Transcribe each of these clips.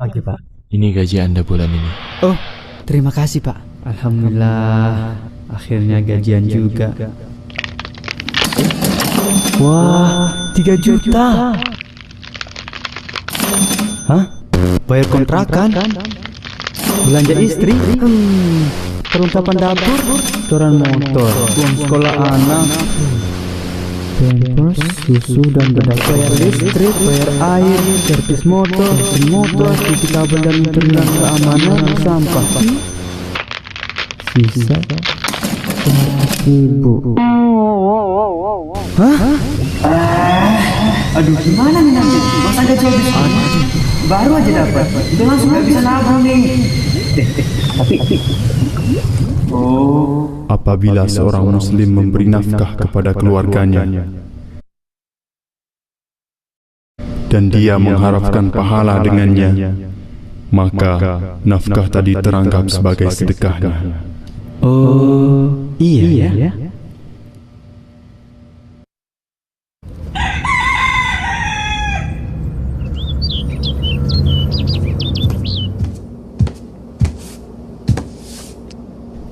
Pagi, Pak. Ini gaji Anda bulan ini. Oh, terima kasih, Pak. Alhamdulillah, akhirnya gajian juga. Wah, 3 juta. Hah? Bayar kontrakan? Belanja istri? Perlengkapan dapur? Setoran motor, uang sekolah anak, pampers, susu dan bedak, bayar listrik, bayar air, servis motor, cuci kabel dan internet, keamanan, sampah. Sisa 100.000. Hah? Aduh, gimana nih nanti? Masa gaji habis? Baru aja dapat. Udah langsung bisa nabung nih. Tapi. Oh. Apabila seorang muslim memberi nafkah kepada keluarganya dan dia mengharapkan pahala dengannya, maka nafkah tadi teranggap sebagai sedekahnya. Oh, iya ya.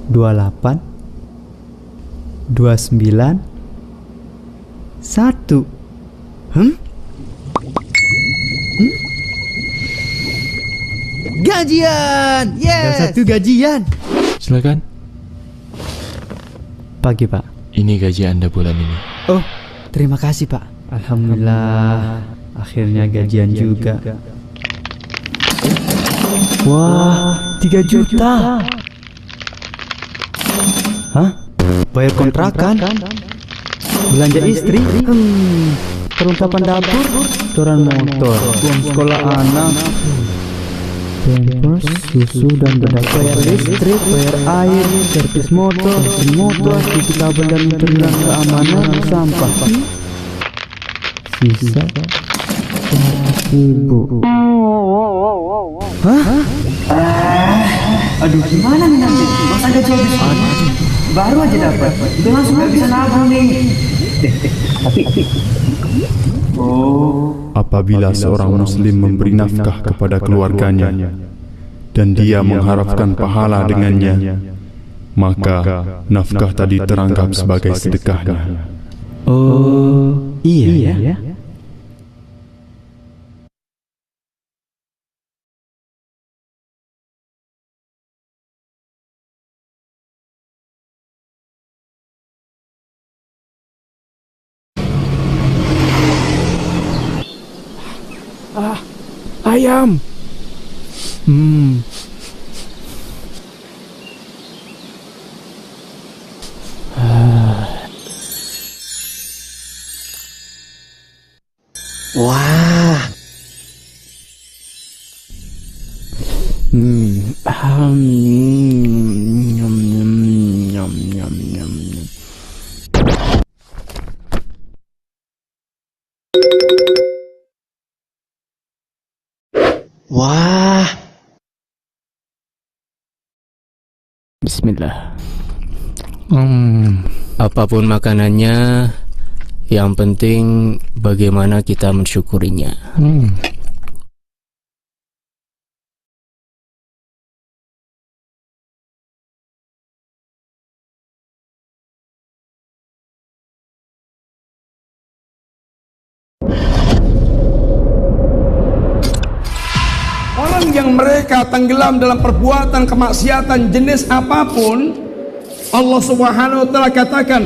Dua 8 29 1. Gajian! Yes! Ada 1 gajian. Silakan. Pagi, Pak. Ini gaji Anda bulan ini. Oh, terima kasih, Pak. Alhamdulillah, akhirnya gajian juga. Wah, 3 juta. Hah? Bayar kontrakan? Belanja istri? Perlengkapan dapur? Setoran motor, uang sekolah anak, pampers, susu dan bedak, bayar listrik, bayar air, servis motor, cuci kabel dan internet, keamanan, sampah. Sisa 100.000. Hah? Aduh, gimana nih nanti? Masa gaji habis? Baru aja dapat. Udah langsung bisa nabung nih. Tapi. Oh. Apabila seorang muslim memberi nafkah kepada keluarganya dan dia mengharapkan pahala dengannya, maka nafkah tadi teranggap sebagai sedekahnya. Oh, iya ya. Ayam. Wah. Wah. Bismillah. Apapun makanannya, yang penting bagaimana kita mensyukurinya. Orang yang mereka tenggelam dalam perbuatan kemaksiatan jenis apapun, Allah Subhanahu wa taala katakan,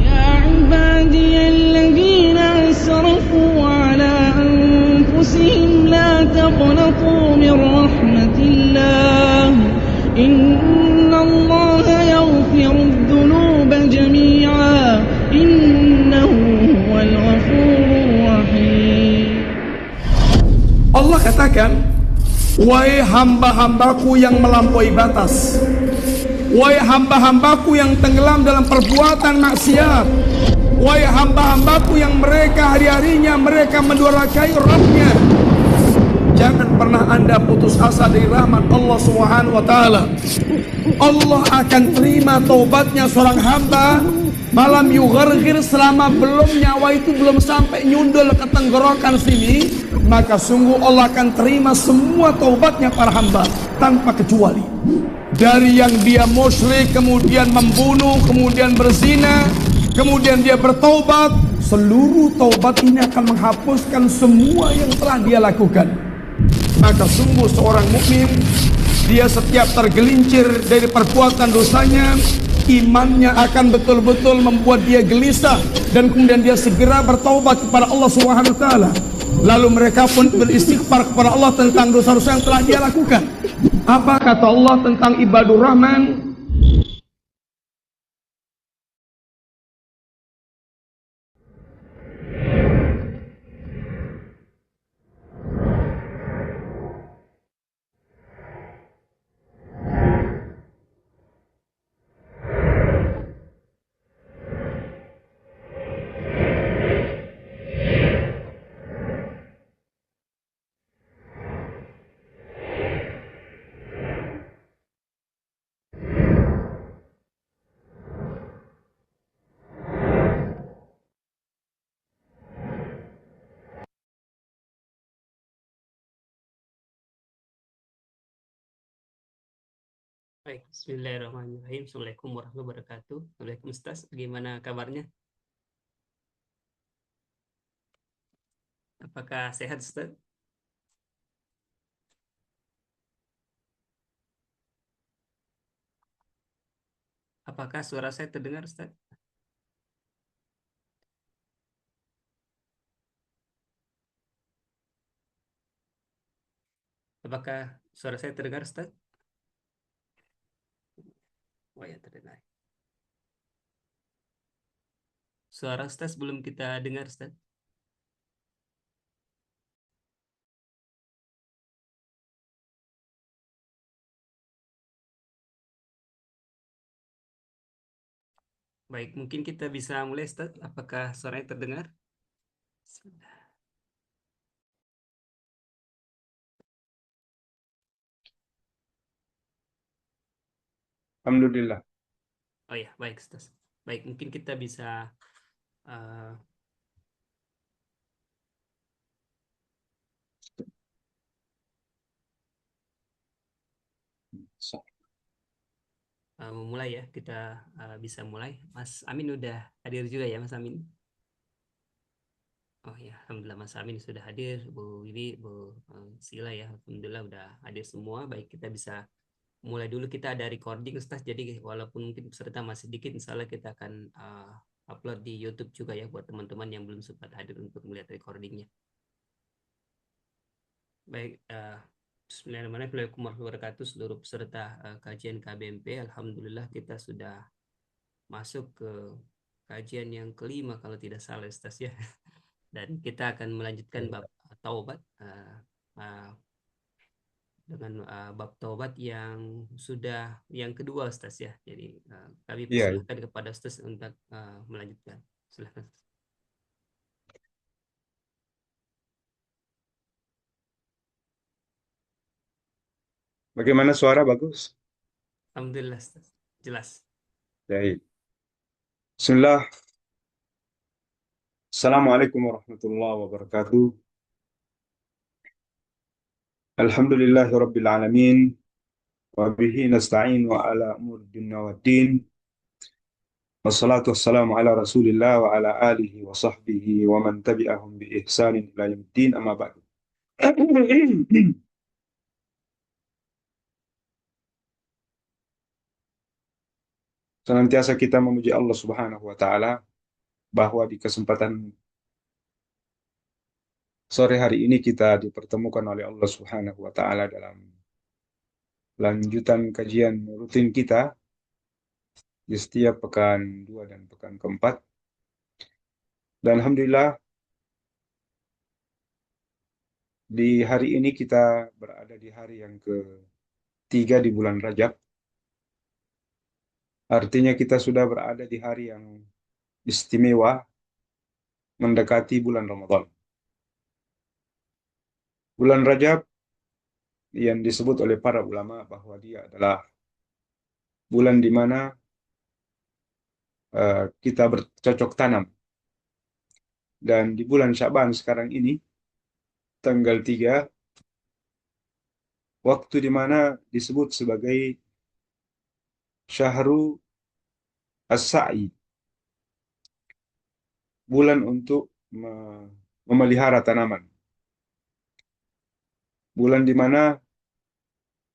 Ya ibadiyalladzina asrafu ala anfusihim la taqnatu min rahmatillah innallaha yaghfirudz dzunuba jami'a innahu huwal ghafurur rahim. Allah katakan, wahai hamba-hambaku yang melampaui batas, wahai hamba-hambaku yang tenggelam dalam perbuatan maksiat, wahai hamba-hambaku yang mereka hari-harinya mereka mendurhakai Rabb-nya, jangan pernah Anda putus asa dari rahmat Allah Subhanahu wa taala. Allah akan terima taubatnya seorang hamba Malam yugharghir, selama nyawa itu belum sampai nyundul ke tenggorokan sini, maka sungguh Allah akan terima semua taubatnya para hamba tanpa kecuali. Dari yang dia musyrik, kemudian membunuh, kemudian berzina, kemudian dia bertaubat, seluruh taubat ini akan menghapuskan semua yang telah dia lakukan. Maka sungguh seorang mukmin, dia setiap tergelincir dari perbuatan dosanya, imannya akan betul-betul membuat dia gelisah, dan kemudian dia segera bertaubat kepada Allah Subhanahu wa taala. Lalu mereka pun beristighfar kepada Allah tentang dosa-dosa yang telah dia lakukan. Apa kata Allah tentang ibadur Rahman? Baik, bismillahirrahmanirrahim. Assalamualaikum warahmatullahi wabarakatuh. Assalamualaikum Ustaz, bagaimana kabarnya? Apakah sehat Ustaz? Apakah suara saya terdengar Ustaz? Apakah suara saya terdengar Ustaz? Oh ya, terdengar. Suara Ustaz belum kita dengar Ustaz. Baik, mungkin kita bisa mulai Ustaz. Apakah suaranya terdengar? Bismillah. Alhamdulillah. Oh ya, baik Ustaz. Baik, mungkin kita bisa memulai ya. Kita bisa mulai. Mas Amin udah hadir juga ya Mas Amin? Oh ya, Alhamdulillah Mas Amin sudah hadir, Bu Wiwi, Bu Sila ya, Alhamdulillah udah hadir semua. Baik, kita bisa mulai dulu. Kita ada recording Ustaz, jadi walaupun mungkin peserta masih dikit, insya Allah kita akan upload di YouTube juga ya, buat teman-teman yang belum sempat hadir untuk melihat recordingnya. Baik, Bismillahirrahmanirrahim. Assalamualaikum warahmatullahi wabarakatuh. Seluruh peserta kajian KBMP, Alhamdulillah kita sudah masuk ke kajian yang kelima kalau tidak salah Ustaz ya. Dan kita akan melanjutkan bab taubat dengan bab taubat yang sudah yang kedua Ustaz ya. Jadi kami persilahkan kepada Ustaz untuk melanjutkan. Silahkan. Bagaimana suara bagus? Alhamdulillah Ustaz. Jelas. Baik. Bismillah. Assalamualaikum warahmatullahi wabarakatuh. Alhamdulillahi rabbil alamin. Wa bihi nasta'in wa ala umur dunya wa din. Wassalatu wassalamu ala rasulillah wa ala alihi wa sahbihi wa man tabi'ahum bi ihsanin ila yaumiddin, amma ba'du. Senantiasa kita memuji Allah Subhanahu wa taala bahwa di kesempatan sore hari ini kita dipertemukan oleh Allah Subhanahu wa taala dalam lanjutan kajian rutin kita di setiap pekan 2 dan pekan keempat. Dan alhamdulillah di hari ini kita berada di hari yang ketiga di bulan Rajab. Artinya kita sudah berada di hari yang istimewa mendekati bulan Ramadan. Bulan Rajab yang disebut oleh para ulama bahwa dia adalah bulan di mana kita bercocok tanam. Dan di bulan Sya'ban sekarang ini, tanggal 3, waktu di mana disebut sebagai Syahru As-Sa'i, bulan untuk memelihara tanaman. Bulan di mana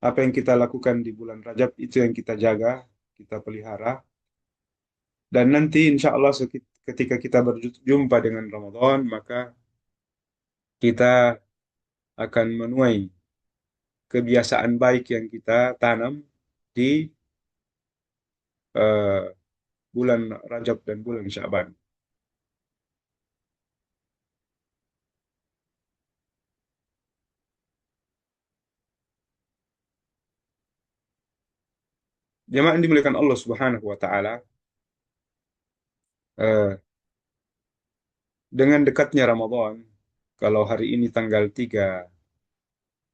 apa yang kita lakukan di bulan Rajab itu yang kita jaga, kita pelihara. Dan nanti insya Allah ketika kita berjumpa dengan Ramadan, maka kita akan menuai kebiasaan baik yang kita tanam di bulan Rajab dan bulan Sya'ban. Jemaah yang dimuliakan Allah Subhanahu wa taala, dengan dekatnya Ramadan, kalau hari ini tanggal 3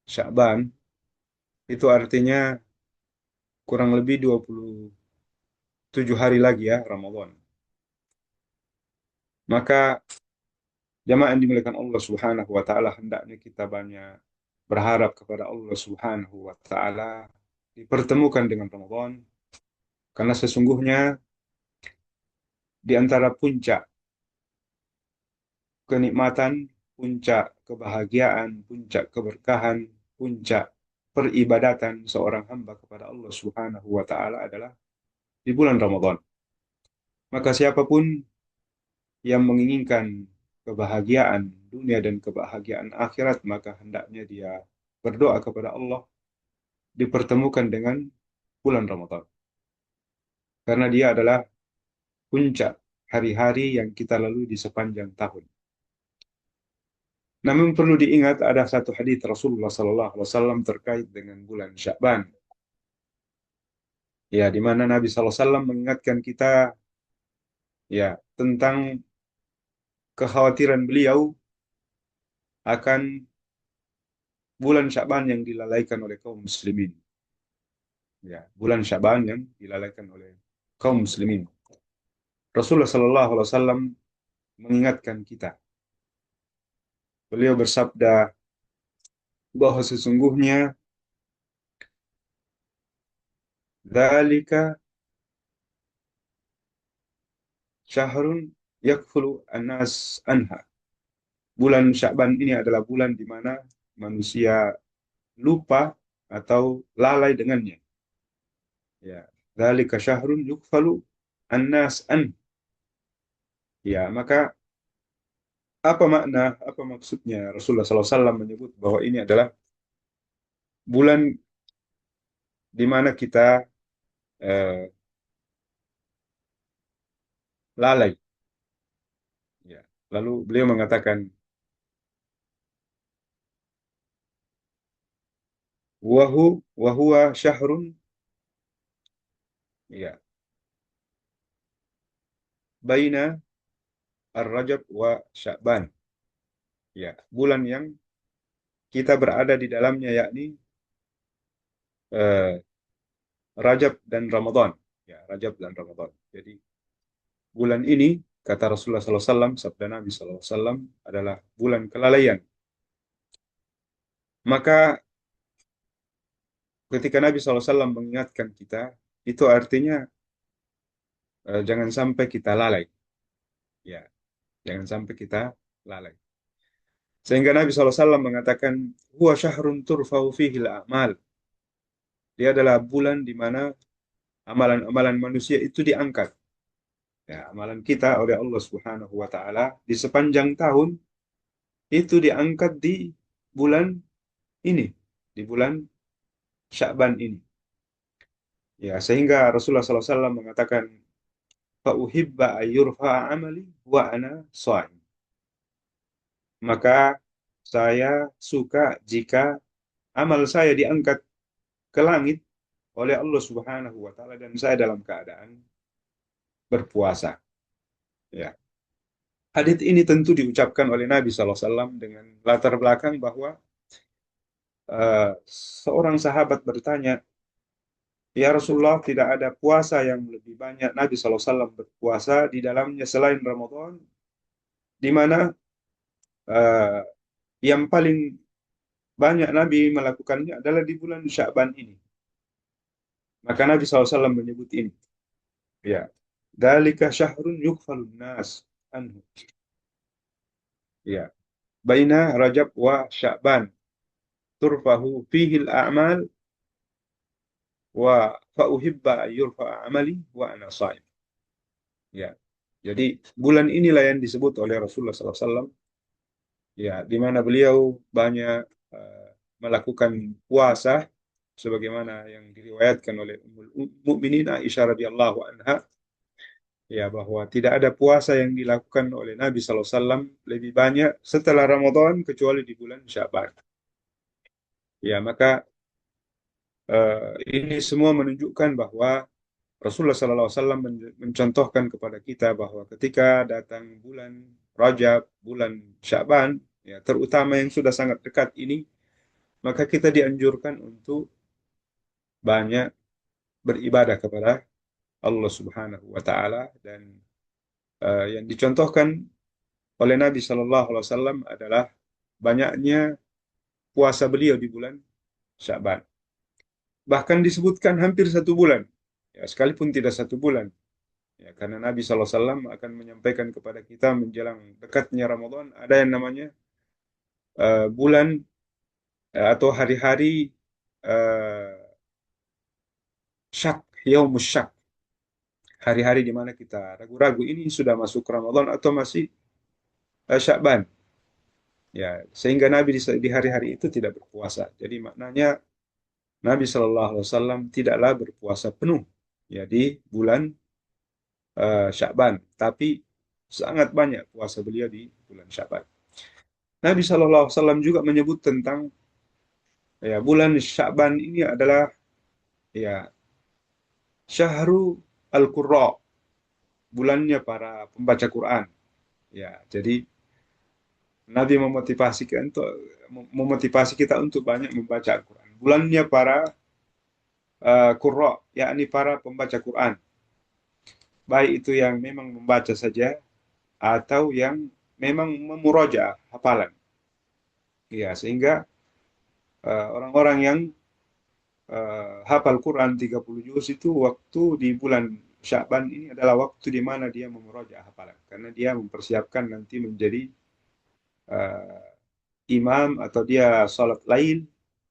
Sya'ban, itu artinya kurang lebih 27 hari lagi ya Ramadan. Maka jemaah yang dimuliakan Allah Subhanahu wa taala, hendaknya kita banyak berharap kepada Allah Subhanahu wa taala dipertemukan dengan Ramadan, karena sesungguhnya di antara puncak kenikmatan, puncak kebahagiaan, puncak keberkahan, puncak peribadatan seorang hamba kepada Allah Subhanahu wa taala adalah di bulan Ramadan. Maka siapapun yang menginginkan kebahagiaan dunia dan kebahagiaan akhirat, maka hendaknya dia berdoa kepada Allah dipertemukan dengan bulan Ramadan. Karena dia adalah puncak hari-hari yang kita lalui di sepanjang tahun. Namun perlu diingat ada satu hadis Rasulullah SAW terkait dengan bulan Sya'ban. Ya, di mana Nabi SAW mengingatkan kita ya tentang kekhawatiran beliau akan bulan Sya'ban yang dilalaikan oleh kaum muslimin. Ya, bulan Sya'ban yang dilalaikan oleh kaum muslimin. Rasulullah SAW mengingatkan kita. Beliau bersabda bahwa sesungguhnya dzalika syahrun yakfulu an-nas anha. Bulan Sya'ban ini adalah bulan di mana manusia lupa atau lalai dengannya. Ya, dzalika syahrun yukfalu an-nas an. Ya, maka apa makna, apa maksudnya Rasulullah SAW menyebut bahwa ini adalah bulan di mana kita lalai. Ya. Lalu beliau mengatakan, wahuwa syahrun ya baina Ar-Rajab wa Sya'ban. Ya, bulan yang kita berada di dalamnya yakni Rajab dan Ramadan. Ya, Rajab dan Ramadan. Jadi bulan ini kata Rasulullah SAW, sabda Nabi SAW adalah bulan kelalaian. Maka ketika Nabi SAW mengingatkan kita, itu artinya jangan sampai kita lalai. Ya, jangan sampai kita lalai. Sehingga Nabi SAW mengatakan, huwa syahrun turfa'u fihil a'mal. Dia adalah bulan di mana amalan-amalan manusia itu diangkat. Ya, amalan kita oleh Allah Subhanahu wa taala di sepanjang tahun itu diangkat di bulan ini, di bulan Sya'ban ini. Ya, sehingga Rasulullah SAW mengatakan, fa uhibba ayyurfa'a amali wa ana sha'im. Maka saya suka jika amal saya diangkat ke langit oleh Allah Subhanahu wa taala dan saya dalam keadaan berpuasa. Ya. Hadits ini tentu diucapkan oleh Nabi SAW dengan latar belakang bahwa seorang sahabat bertanya, Ya Rasulullah, tidak ada puasa yang lebih banyak Nabi SAW berpuasa di dalamnya selain Ramadan, di mana eh, yang paling banyak Nabi melakukannya adalah di bulan Sya'ban ini. Maka Nabi SAW menyebut ini. Ya, dalika syahrun yughfalun nas anhu. Ya, baina Rajab wa Sya'ban turfahu fihi al-a'mal wa fa uhibba an yurfa amali wa ana shaim. Ya. Jadi bulan inilah yang disebut oleh Rasulullah SAW, ya, di mana beliau banyak melakukan puasa sebagaimana yang diriwayatkan oleh Ummul Mukminin Aisyah radhiyallahu anha, ya, bahwa tidak ada puasa yang dilakukan oleh Nabi SAW lebih banyak setelah Ramadan kecuali di bulan Sya'ban. Ya, maka ini semua menunjukkan bahwa Rasulullah SAW mencontohkan kepada kita bahwa ketika datang bulan Rajab, bulan Sya'ban, ya, terutama yang sudah sangat dekat ini, maka kita dianjurkan untuk banyak beribadah kepada Allah Subhanahu wa taala, dan yang dicontohkan oleh Nabi Shallallahu alaihi wasallam adalah banyaknya puasa beliau di bulan Sya'ban. Bahkan disebutkan hampir 1 bulan, ya, sekalipun tidak 1 bulan. Ya, karena Nabi SAW akan menyampaikan kepada kita menjelang dekatnya Ramadan, ada yang namanya bulan atau hari-hari uh, syak, yaumus syak. Hari-hari di mana kita ragu-ragu ini sudah masuk Ramadan atau masih Sya'ban. Ya, sehingga Nabi di hari-hari itu tidak berpuasa. Jadi maknanya Nabi SAW tidaklah berpuasa penuh, ya, di bulan Sya'ban, tapi sangat banyak puasa beliau di bulan Sya'ban. Nabi SAW juga menyebut tentang, ya, bulan Sya'ban ini adalah, ya, Syahru Al-Qurra, bulannya para pembaca Quran. Ya, jadi Nabi memotivasi kita untuk banyak membaca Al-Quran. Bulannya para Qurra, yakni para pembaca Quran. Baik itu yang memang membaca saja atau yang memang memurajaah hafalan. Ya, sehingga orang-orang yang hafal Quran 30 juz itu waktu di bulan Sya'ban ini adalah waktu di mana dia memurajaah hafalan, karena dia mempersiapkan nanti menjadi imam atau dia salat lail,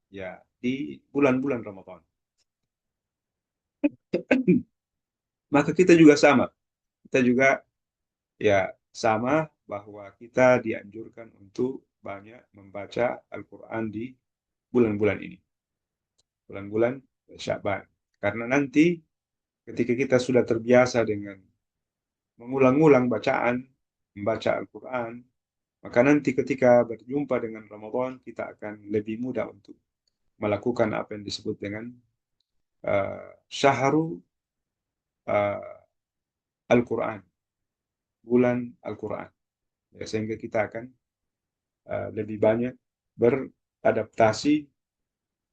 ya, di bulan-bulan Ramadan. Maka kita juga sama. Kita juga, ya, sama bahwa kita dianjurkan untuk banyak membaca Al-Quran di bulan-bulan ini. Bulan-bulan Sya'ban. Karena nanti ketika kita sudah terbiasa dengan mengulang-ulang bacaan, membaca Al-Quran, maka nanti ketika berjumpa dengan Ramadan, kita akan lebih mudah untuk melakukan apa yang disebut dengan Syahru Al-Quran, bulan Al-Quran. Ya, sehingga kita akan lebih banyak beradaptasi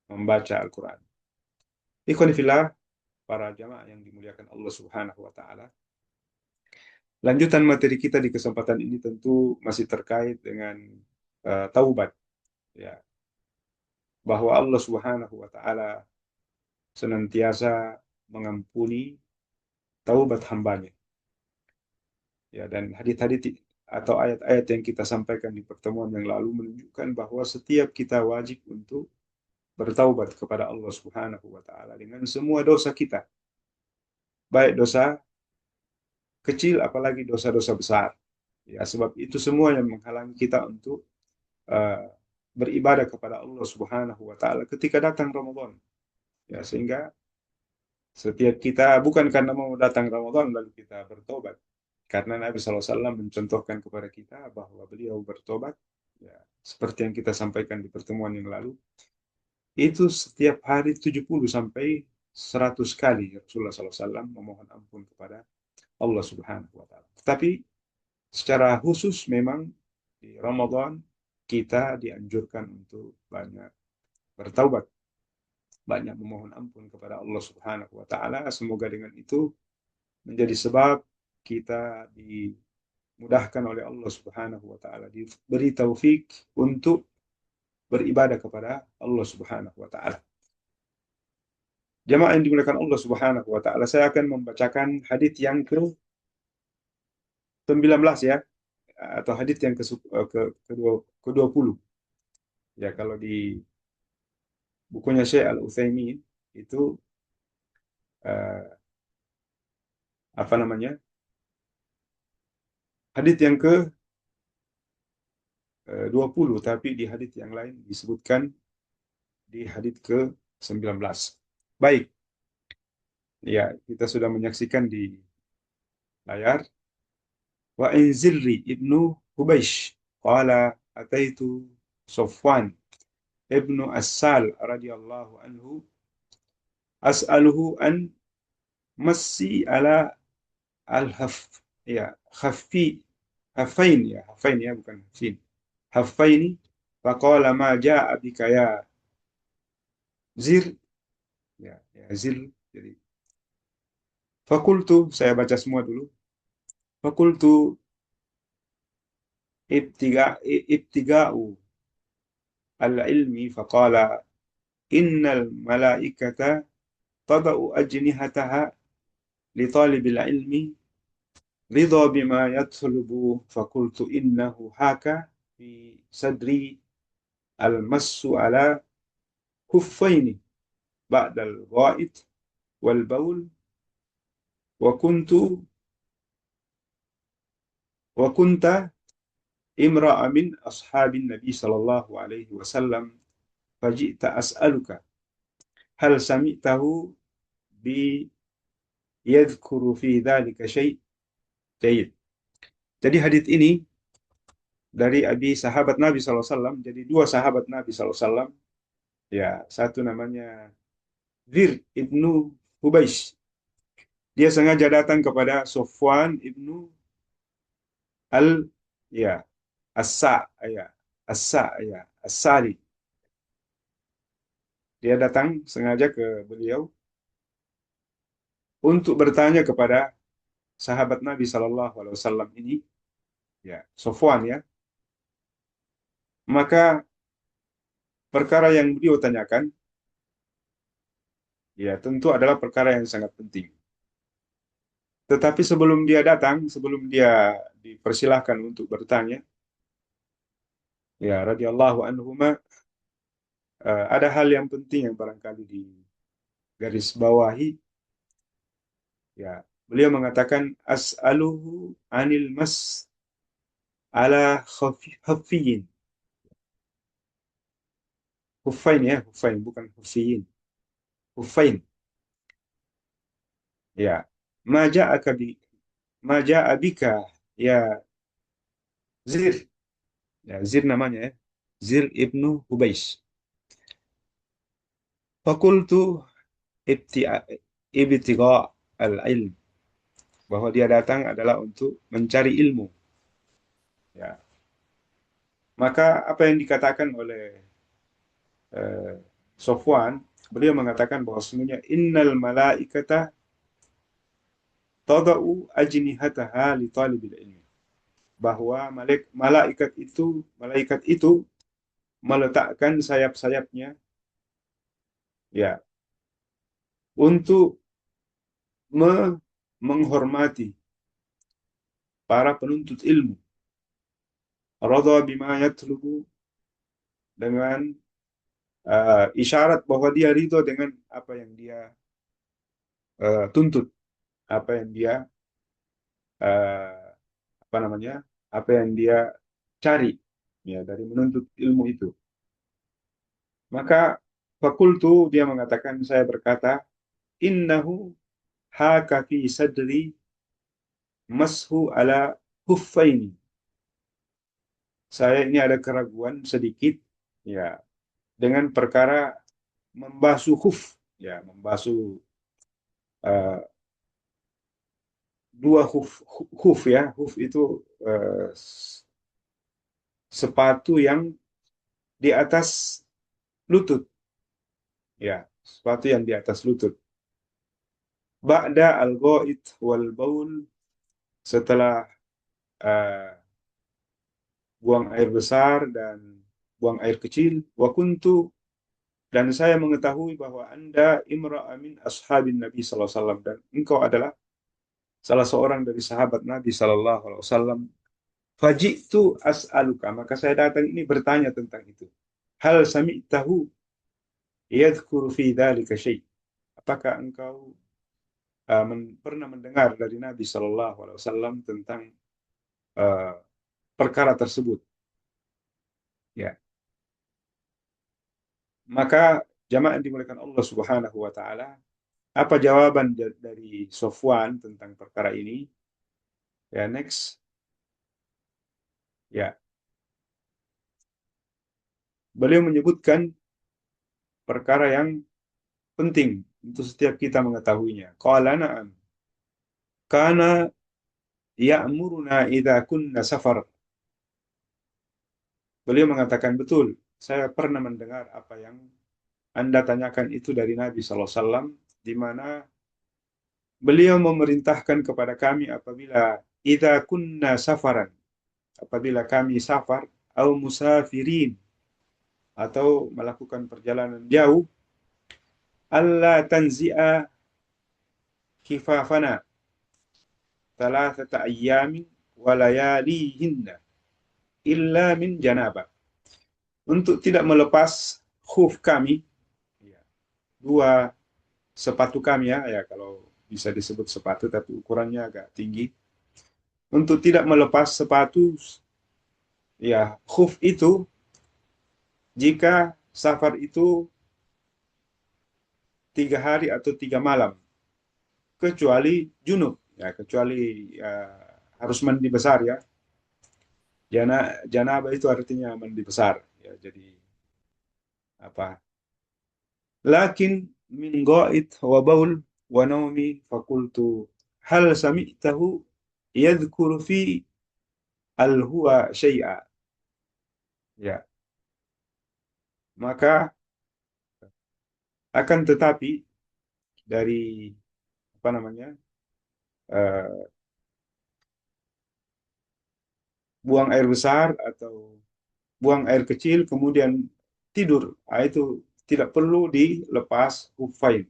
membaca Al-Quran. Ikhwan fillah, para jamaah yang dimuliakan Allah Subhanahu wa taala. Lanjutan materi kita di kesempatan ini tentu masih terkait dengan taubat, ya. Bahwa Allah Subhanahu wa taala senantiasa mengampuni taubat hambanya. Ya, dan hadits-hadits atau ayat-ayat yang kita sampaikan di pertemuan yang lalu menunjukkan bahwa setiap kita wajib untuk bertaubat kepada Allah Subhanahu wa taala dengan semua dosa kita. Baik dosa kecil apalagi dosa-dosa besar. Ya, sebab itu semua yang menghalangi kita untuk beribadah kepada Allah Subhanahu wa taala ketika datang Ramadan. Ya, sehingga setiap kita bukan karena mau datang Ramadan lalu kita bertobat. Karena Nabi SAW mencontohkan kepada kita bahwa beliau bertobat, ya, seperti yang kita sampaikan di pertemuan yang lalu, itu setiap hari 70 sampai 100 kali Rasulullah SAW memohon ampun kepada Allah Subhanahu wa taala. Tetapi secara khusus memang di Ramadan kita dianjurkan untuk banyak bertaubat. banyak memohon ampun kepada Allah Subhanahu wa taala. Semoga dengan itu menjadi sebab kita dimudahkan oleh Allah Subhanahu wa taala, diberi taufik untuk beribadah kepada Allah Subhanahu wa taala. Jamaah yang dimuliakan Allah Subhanahu wa taala, saya akan membacakan hadis yang ke-19 ya, atau hadis yang ke-20. Ya, kalau di bukunya Syekh Al-Utsaimin itu apa namanya? Hadis yang ke-20, tapi di hadis yang lain disebutkan di hadis ke-19. Baik. Ya, kita sudah menyaksikan di layar. Wa Inzirri ibnu Hubaish qala ataitu Sofwan ibnu As-Sal radhiyallahu anhu as'aluhu an massi ala al-haf ya hafain ya bukan hafin hafaini faqala ma jaa bika ya Zir ya Zir. Jadi fakultu, saya baca semua dulu. Fakultu ibtiga'u al-ilmi faqala innal malaikata tada'u ajnihataha li talibil ilmi ridha bima yatlubu. Fakultu innahu haka fi sadri al-massu ala kuffaini ba'dal ghaid wal baul wa kunta imra'a min ashabin Nabi sallallahu alaihi wasallam faji'ta as'aluka hal sami'tahu bi yadhkuru fi dhalika syai'. Jadi hadis ini dari sahabat Nabi SAW. Jadi dua sahabat Nabi SAW. Ya, satu namanya Zir ibnu Hubaish. Dia sengaja datang kepada Sofwan ibnu As-Sali. Dia datang sengaja ke beliau untuk bertanya kepada sahabat Nabi SAW ini, ya, Sofwan ya. Maka perkara yang beliau tanyakan, ya, tentu adalah perkara yang sangat penting. Tetapi sebelum dia datang, sebelum dia dipersilahkan untuk bertanya, ya, radhiyallahu anhuma, ada hal yang penting yang barangkali di garis bawahi. Ya, beliau mengatakan as'aluhu anil mas ala khaffiyin. Huffain ya, huffain bukan khaffiyin. Huffain. Ya, ma ja'a bika ya Zir. Ya, Zir namanya ya. Zir ibnu Hubaish. Fakultu ibtigha al-ilm, bahwa dia datang adalah untuk mencari ilmu. Ya. Maka apa yang dikatakan oleh Sofwan, beliau mengatakan bahwa sesungguhnya innal malaikata tada'u ajnihataha li talibil ilmi, bahwa malaikat itu meletakkan sayap-sayapnya, ya, untuk menghormati para penuntut ilmu. Radha bima yatlubu, dengan isyarat bahwa dia ridho dengan apa yang dia tuntut, apa yang dia apa yang dia cari, ya, dari menuntut ilmu itu. Maka fakultu, dia mengatakan, saya berkata, innahu haka fi sadri mashu ala huffaini. Saya ini ada keraguan sedikit, ya, dengan perkara membasuh huf, ya, membasuh dua huf ya. Huf itu sepatu yang di atas lutut, ya, sepatu yang di atas lutut. Ba'da al-ghaid wal baul, setelah buang air besar dan buang air kecil. Wa kuntu, dan saya mengetahui bahwa Anda imra'a min ashabin Nabi sallallahu alaihi wasallam, dan engkau adalah salah seorang dari sahabat Nabi sallallahu alaihi wasallam. Faji'tu as'aluka, maka saya datang ini bertanya tentang itu. Hal sami'tahu yadhkuru fi dzalika syai'? Apakah engkau pernah mendengar dari Nabi sallallahu alaihi wasallam tentang perkara tersebut? Ya. Maka jamaah yang dimuliakan Allah Subhanahu wa taala, apa jawaban dari Sofwan tentang perkara ini? Ya, next. Ya. Beliau menyebutkan perkara yang penting untuk setiap kita mengetahuinya. Qala na'am. Kana ya'muruna idza kunna safar. Beliau mengatakan, betul, saya pernah mendengar apa yang Anda tanyakan itu dari Nabi sallallahu alaihi wasallam, di mana beliau memerintahkan kepada kami apabila idza kunna safaran, apabila kami safar, au musafirin, atau melakukan perjalanan jauh, alla tanzi'a kifafana thalathata ayyamin wa layalihinna illa min janabah. Untuk tidak melepas khuf kami, dua sepatu kami, ya kalau bisa disebut sepatu tapi ukurannya agak tinggi, untuk tidak melepas sepatu, ya, khuf itu jika safar itu 3 hari atau 3 malam, kecuali junub, ya, kecuali harus mandi besar, ya. Janabah itu artinya mandi besar, ya, jadi apa? Lakin min ghaid wa baul wa naumi fakultu hal sami'tahu yadhkuru fi al huwa syai'a. Ya. Maka akan tetapi dari apa namanya, buang air besar atau buang air kecil kemudian tidur, itu tidak perlu dilepas khuffain.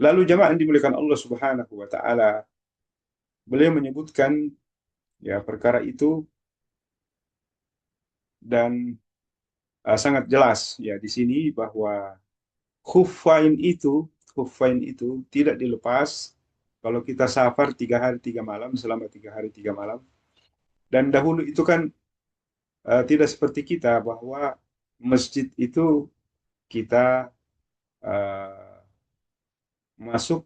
Lalu jamaah yang dimuliakan Allah Subhanahu wa taala, beliau menyebutkan, ya, perkara itu dan sangat jelas, ya, di sini bahwa khuffain itu tidak dilepas kalau kita safar 3 hari 3 malam, selama 3 hari 3 malam. Dan dahulu itu kan tidak seperti kita, bahwa masjid itu kita masuk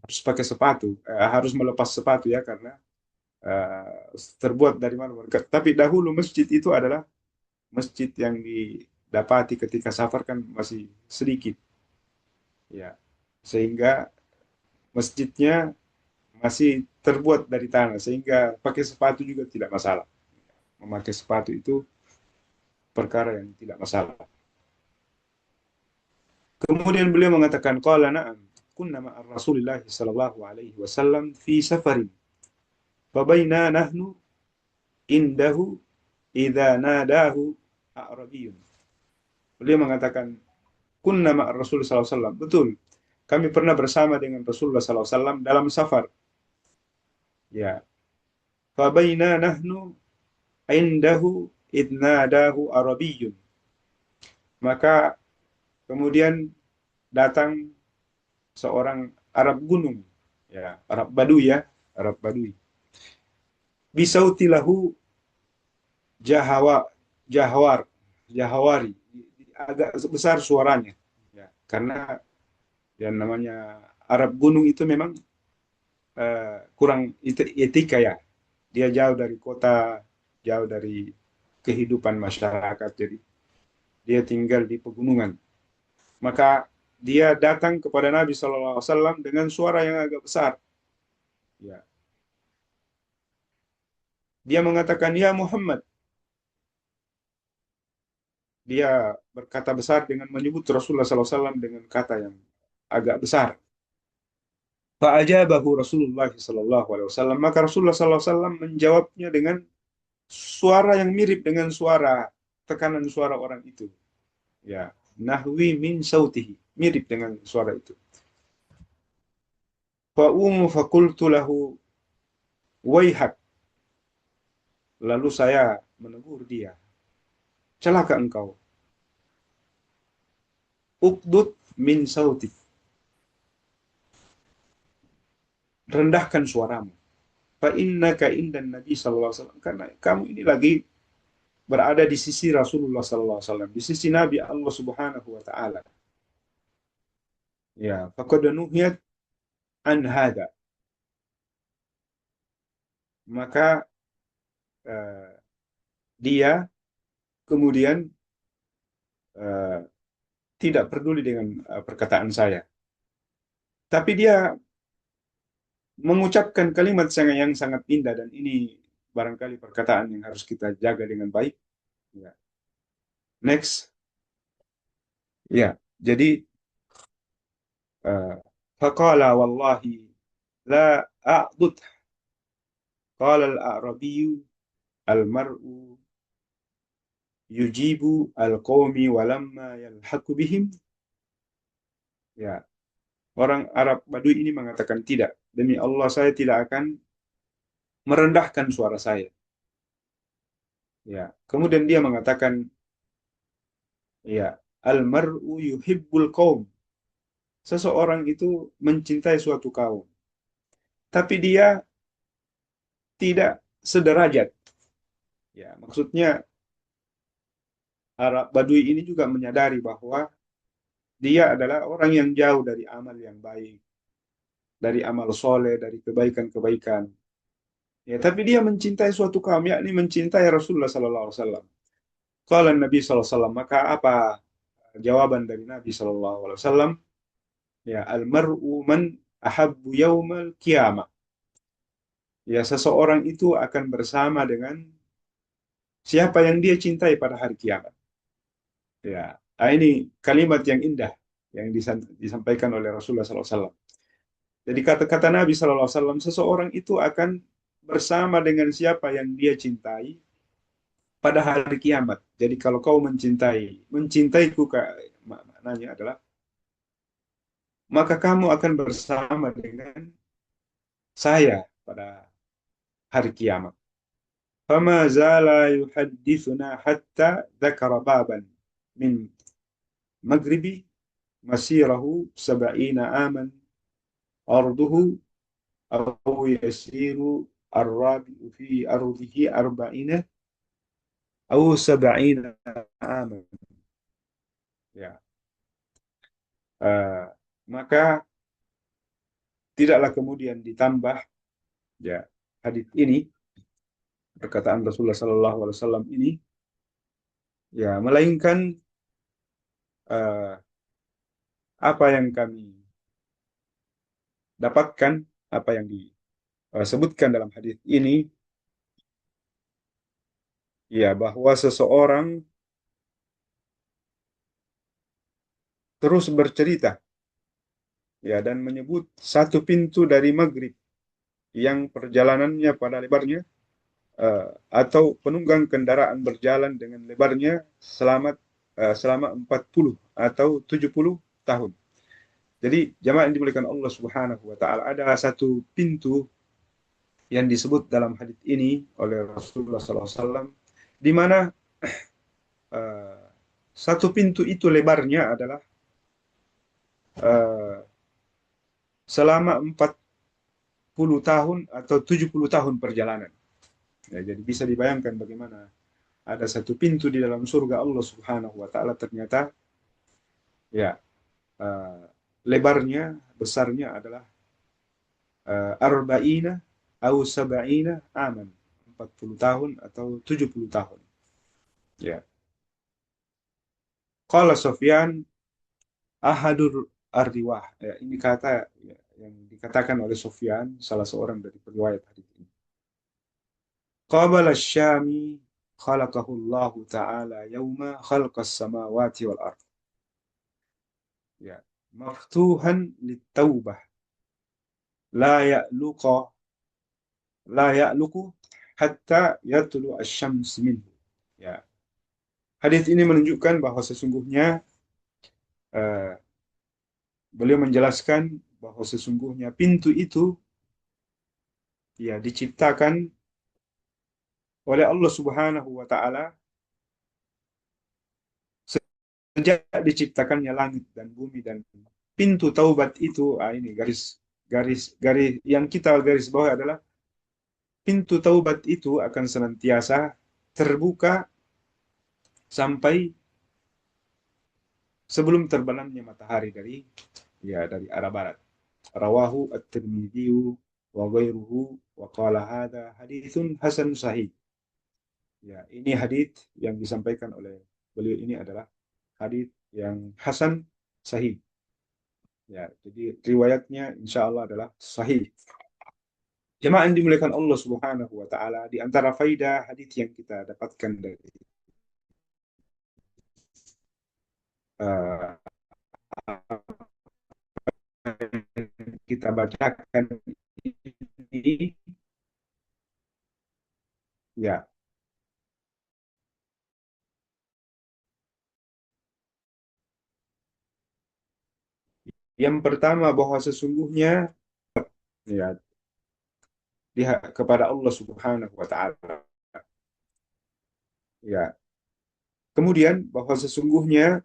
harus pakai sepatu, harus melepas sepatu, ya, karena terbuat dari marmer. Tapi dahulu masjid itu adalah masjid yang didapati ketika safar kan masih sedikit, ya, sehingga masjidnya masih terbuat dari tanah, sehingga pakai sepatu juga tidak masalah. Memakai sepatu itu perkara yang tidak masalah. Kemudian beliau mengatakan, qala na'am kunna ma'ar Rasulillah sallallahu alaihi wasallam fi safarin fa baina nahnu indahu idza nadahu a'rabiyyun. Beliau mengatakan, kunna ma'ar Rasul sallallahu alaihi wasallam, betul, kami pernah bersama dengan Rasulullah sallallahu alaihi wasallam dalam safar. Ya. Fa baina nahnu indahu idnadahu arabiyyun. Maka kemudian datang seorang Arab gunung, ya, Arab Badui, ya, Arab Badui. Bisautilahu jahawari, agak besar suaranya, ya, karena yang namanya Arab gunung itu memang kurang etika, ya. Dia jauh dari kota, jauh dari kehidupan masyarakat, jadi dia tinggal di pegunungan. Maka dia datang kepada Nabi sallallahu alaihi wasallam dengan suara yang agak besar. Ya. Dia mengatakan, ya Muhammad, dia berkata besar dengan menyebut Rasulullah SAW dengan kata yang agak besar. Fa'ajabahu Rasulullah SAW. Maka Rasulullah SAW menjawabnya dengan suara yang mirip dengan suara tekanan suara orang itu. Ya, nahwi min sautihi, mirip dengan suara itu. Faqultu lahu waihak. Lalu saya menegur dia, celaka engkau. Uqdud min sautik. Rendahkan suaramu. Fa innaka indan Nabi sallallahu alaihi wasallam. Karena kamu ini lagi berada di sisi Rasulullah sallallahu alaihi wasallam, di sisi Nabi Allah Subhanahu wa taala. Ya, faqad nuhiyat an hada. Maka dia kemudian tidak peduli dengan perkataan saya. Tapi dia mengucapkan kalimat yang sangat indah, dan ini barangkali perkataan yang harus kita jaga dengan baik. Ya. Next. Ya, jadi faqala wallahi la a'dud. Qala al-a'rabiyyu al-mar'u yujibu al-qawmi walamma yalhaqu bihim. Ya. Orang Arab Badui ini mengatakan, tidak, demi Allah saya tidak akan merendahkan suara saya. Ya, kemudian dia mengatakan, ya, al-mar'u yuhibbul qaum. Seseorang itu mencintai suatu kaum, tapi dia tidak sederajat. Ya, maksudnya Arab Badui ini juga menyadari bahwa dia adalah orang yang jauh dari amal yang baik, dari amal soleh, dari kebaikan-kebaikan. Ya, tapi dia mencintai suatu kaum, yakni mencintai Rasulullah Sallallahu Alaihi Wasallam. Qala Nabi Sallallahu Alaihi Wasallam, maka apa jawaban dari Nabi Sallallahu Alaihi Wasallam? Ya, al-mar'u man ahabbu yaumal qiyamah. Ya, seseorang itu akan bersama dengan siapa yang dia cintai pada hari kiamat. Ya, ini kalimat yang indah yang disampaikan oleh Rasulullah SAW. Jadi kata-kata Nabi SAW, seseorang itu akan bersama dengan siapa yang dia cintai pada hari kiamat. Jadi kalau kau mencintaiku, maknanya adalah, maka kamu akan bersama dengan saya pada hari kiamat. Fama zala yuhaddithuna hatta dzakara baban min maghribi masirahu 70 aman arduhu aw yasiru ar-rabi'u fi ardihi 40 aw 70 aman. Ya. Maka tidaklah kemudian ditambah, ya, hadits ini, perkataan Rasulullah Sallallahu Alaihi Wasallam ini, ya, melainkan apa yang kami dapatkan, apa yang disebutkan dalam hadits ini, ya, bahwa seseorang terus bercerita, ya, dan menyebut satu pintu dari maghrib yang perjalanannya pada lebarnya, atau penunggang kendaraan berjalan dengan lebarnya selama 40 atau 70 tahun. Jadi jamaah yang dimuliakan Allah Subhanahu wa taala, ada satu pintu yang disebut dalam hadits ini oleh Rasulullah SAW, di mana satu pintu itu lebarnya adalah selama 40 tahun atau 70 tahun perjalanan. Ya, jadi bisa dibayangkan bagaimana ada satu pintu di dalam surga Allah Subhanahu wa taala, ternyata, ya, lebarnya, besarnya adalah arba'ina atau sab'ina aman, 40 tahun atau 70 tahun. Ya. Qala Sufyan ahadur ar-riwah. Ya, ini kata, ya, yang dikatakan oleh Sufyan, salah seorang dari periwayat hadits ini. Qabala Syami khalaqahullahu ta'ala yawma khalqas samawati wal ard. Ya, maftuhan littaubah la ya'luqa la ya'luqu hatta yatlu asy-syams minhu. Ya. Hadis ini menunjukkan bahwa sesungguhnya beliau menjelaskan bahwa sesungguhnya pintu itu ya diciptakan oleh Allah Subhanahu wa taala sejak diciptakannya langit dan bumi, dan pintu taubat itu ini garis yang kita garis bawah adalah pintu taubat itu akan senantiasa terbuka sampai sebelum terbenamnya matahari dari arah barat. Rawahu at-Tirmidzi wa ghairuhu wa qala hadza haditsun hasan sahih. Ya, ini hadits yang disampaikan oleh beliau ini adalah hadits yang hasan sahih. Ya, jadi riwayatnya insyaallah adalah sahih. Jemaah yang dimuliakan Allah Subhanahu wa taala, di antara faidah hadits yang kita dapatkan dari kita bacakan ini, ya, yang pertama bahwa sesungguhnya ya kepada Allah Subhanahu wa taala. Ya. Kemudian bahwa sesungguhnya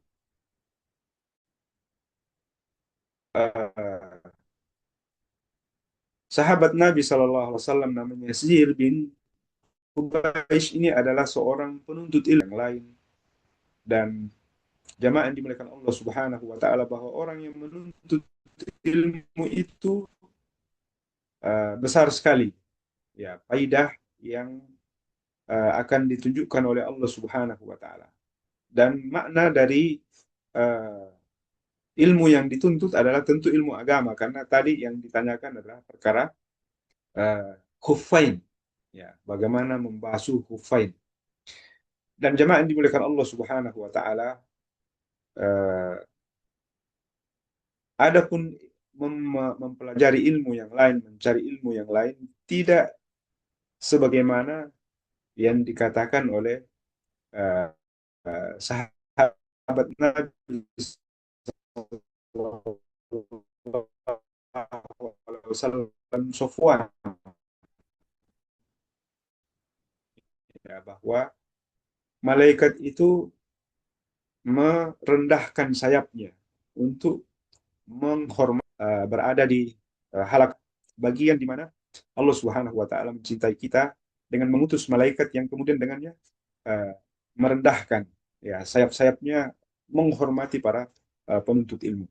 sahabat Nabi Shallallahu Alaihi Wasallam namanya Zir bin Hubaysh ini adalah seorang penuntut ilmu yang lain, dan jamaah yang dimuliakan Allah Subhanahu wa taala bahwa orang yang menuntut ilmu itu besar sekali ya faidah yang akan ditunjukkan oleh Allah Subhanahu wa taala. Dan makna dari ilmu yang dituntut adalah tentu ilmu agama, karena tadi yang ditanyakan adalah perkara khuffain, ya, bagaimana membasuh khuffain. Dan jemaah yang dimuliakan Allah Subhanahu wa taala, adapun mempelajari ilmu yang lain, mencari ilmu yang lain, tidak sebagaimana yang dikatakan oleh sahabat Nabi Sofwan, ya, bahwa malaikat itu merendahkan sayapnya untuk menghormati, berada di halak bagian di mana Allah Subhanahu wa taala mencintai kita dengan mengutus malaikat yang kemudian dengannya merendahkan ya sayap-sayapnya menghormati para penuntut ilmu.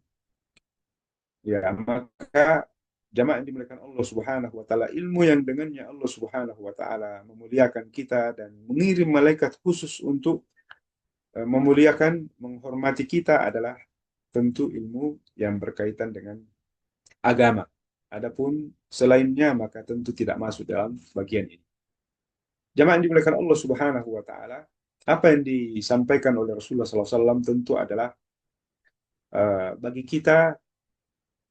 Ya, maka jamaah yang dimuliakan Allah Subhanahu wa taala, ilmu yang dengannya Allah Subhanahu wa taala memuliakan kita dan mengirim malaikat khusus untuk memuliakan, menghormati kita adalah tentu ilmu yang berkaitan dengan agama. Adapun selainnya maka tentu tidak masuk dalam bagian ini. Jamaah yang dimuliakan Allah Subhanahu wa taala, apa yang disampaikan oleh Rasulullah SAW tentu adalah bagi kita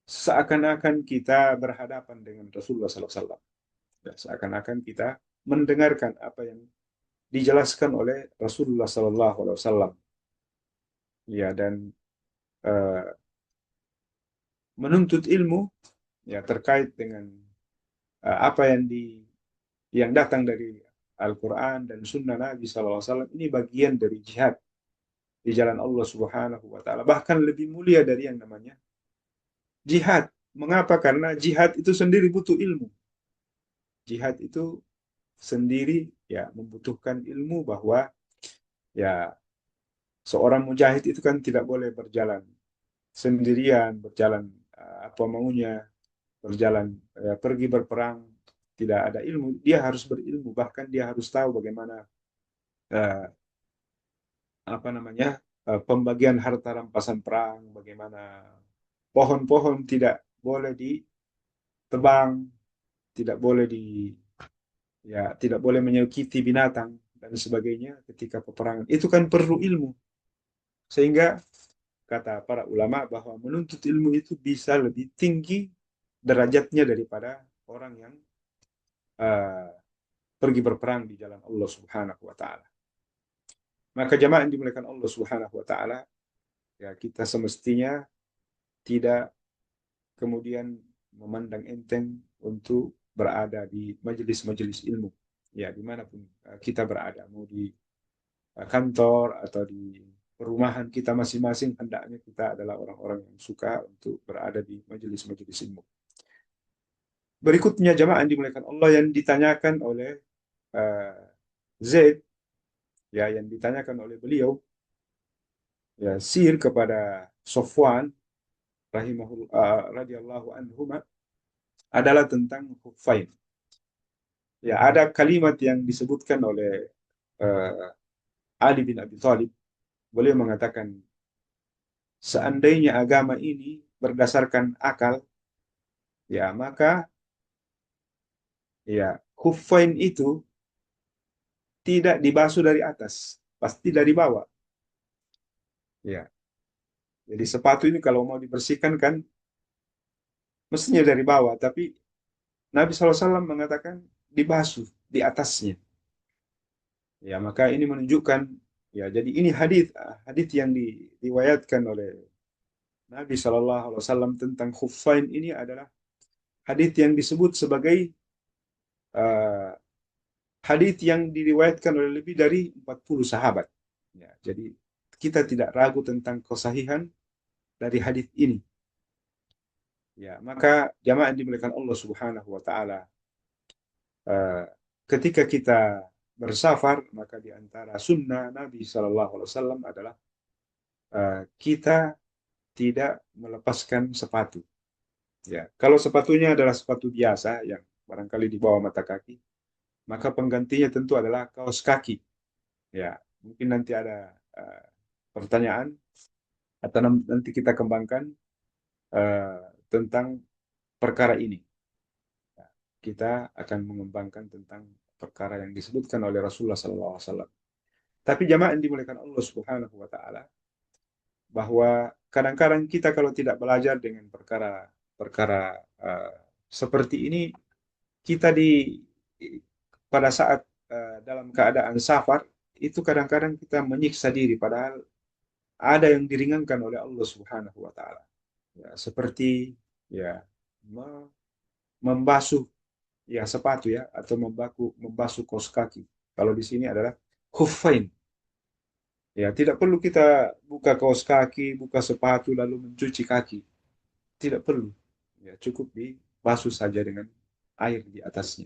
seakan-akan kita berhadapan dengan Rasulullah SAW. Seakan-akan kita mendengarkan apa yang dijelaskan oleh Rasulullah SAW. Ya, dan menuntut ilmu ya terkait dengan apa yang datang dari Al-Quran dan Sunnah Nabi SAW, ini bagian dari jihad di jalan Allah Subhanahu wa taala, bahkan lebih mulia dari yang namanya jihad. Mengapa? Karena jihad itu sendiri butuh ilmu. Jihad itu sendiri ya membutuhkan ilmu, bahwa ya seorang mujahid itu kan tidak boleh berjalan sendirian, berjalan apa maunya, berjalan pergi berperang, tidak ada ilmu. Dia harus berilmu, bahkan dia harus tahu bagaimana pembagian harta rampasan perang, bagaimana pohon-pohon tidak boleh ditebang, tidak boleh tidak boleh menyakiti binatang. dan sebagainya ketika peperangan. Itu kan perlu ilmu. Sehingga kata para ulama bahwa menuntut ilmu itu bisa lebih tinggi derajatnya daripada orang yang uh, pergi berperang di jalan Allah Subhanahu wa taala. Maka jamaah yang dimuliakan Allah Subhanahu wa taala, ya kita semestinya tidak kemudian memandang enteng untuk berada di majelis-majelis ilmu. Ya, dimanapun kita berada, mau di kantor atau di perumahan kita masing-masing, hendaknya kita adalah orang-orang yang suka untuk berada di majelis-majelis ilmu. Berikutnya jamaah yang dimuliakan Allah, yang ditanyakan oleh Zaid, ya, yang ditanyakan oleh beliau, ya, Sir kepada Sofwan radhiyallahu anhuma, adalah tentang khuffain. Ya, ada kalimat yang disebutkan oleh Ali bin Abi Thalib. Beliau mengatakan, seandainya agama ini berdasarkan akal, ya maka ya khuffain itu tidak dibasuh dari atas, pasti dari bawah. Ya. Jadi sepatu ini kalau mau dibersihkan kan mestinya dari bawah, tapi Nabi SAW mengatakan dibasuh di atasnya. Ya, maka ini menunjukkan, ya, jadi ini hadis yang diriwayatkan oleh Nabi SAW tentang khuffain ini adalah hadis yang disebut sebagai hadis yang diriwayatkan oleh lebih dari 40 sahabat. Ya, jadi kita tidak ragu tentang kesahihan dari hadis ini. Ya, maka jamaah yang dimuliakan Allah Subhanahu wa taala, ketika kita bersafar, maka di antara sunnah Nabi sallallahu alaihi wasallam adalah kita tidak melepaskan sepatu. Ya, kalau sepatunya adalah sepatu biasa yang barangkali di bawah mata kaki, maka penggantinya tentu adalah kaos kaki. Ya, mungkin nanti ada pertanyaan atau nanti kita kembangkan tentang perkara ini. Kita akan mengembangkan tentang perkara yang disebutkan oleh Rasulullah SAW. Tapi jamaah yang dimuliakan Allah Subhanahu wa taala, bahwa kadang-kadang kita kalau tidak belajar dengan perkara seperti ini, kita pada saat dalam keadaan safar itu kadang-kadang kita menyiksa diri, padahal ada yang diringankan oleh Allah Subhanahu wa taala. Ya, seperti ya membasuh ya sepatu, ya, atau membasuh kaos kaki. Kalau di sini adalah khuffain. Ya, tidak perlu kita buka kaos kaki, buka sepatu lalu mencuci kaki. Tidak perlu. Ya, cukup dibasuh saja dengan air di atasnya.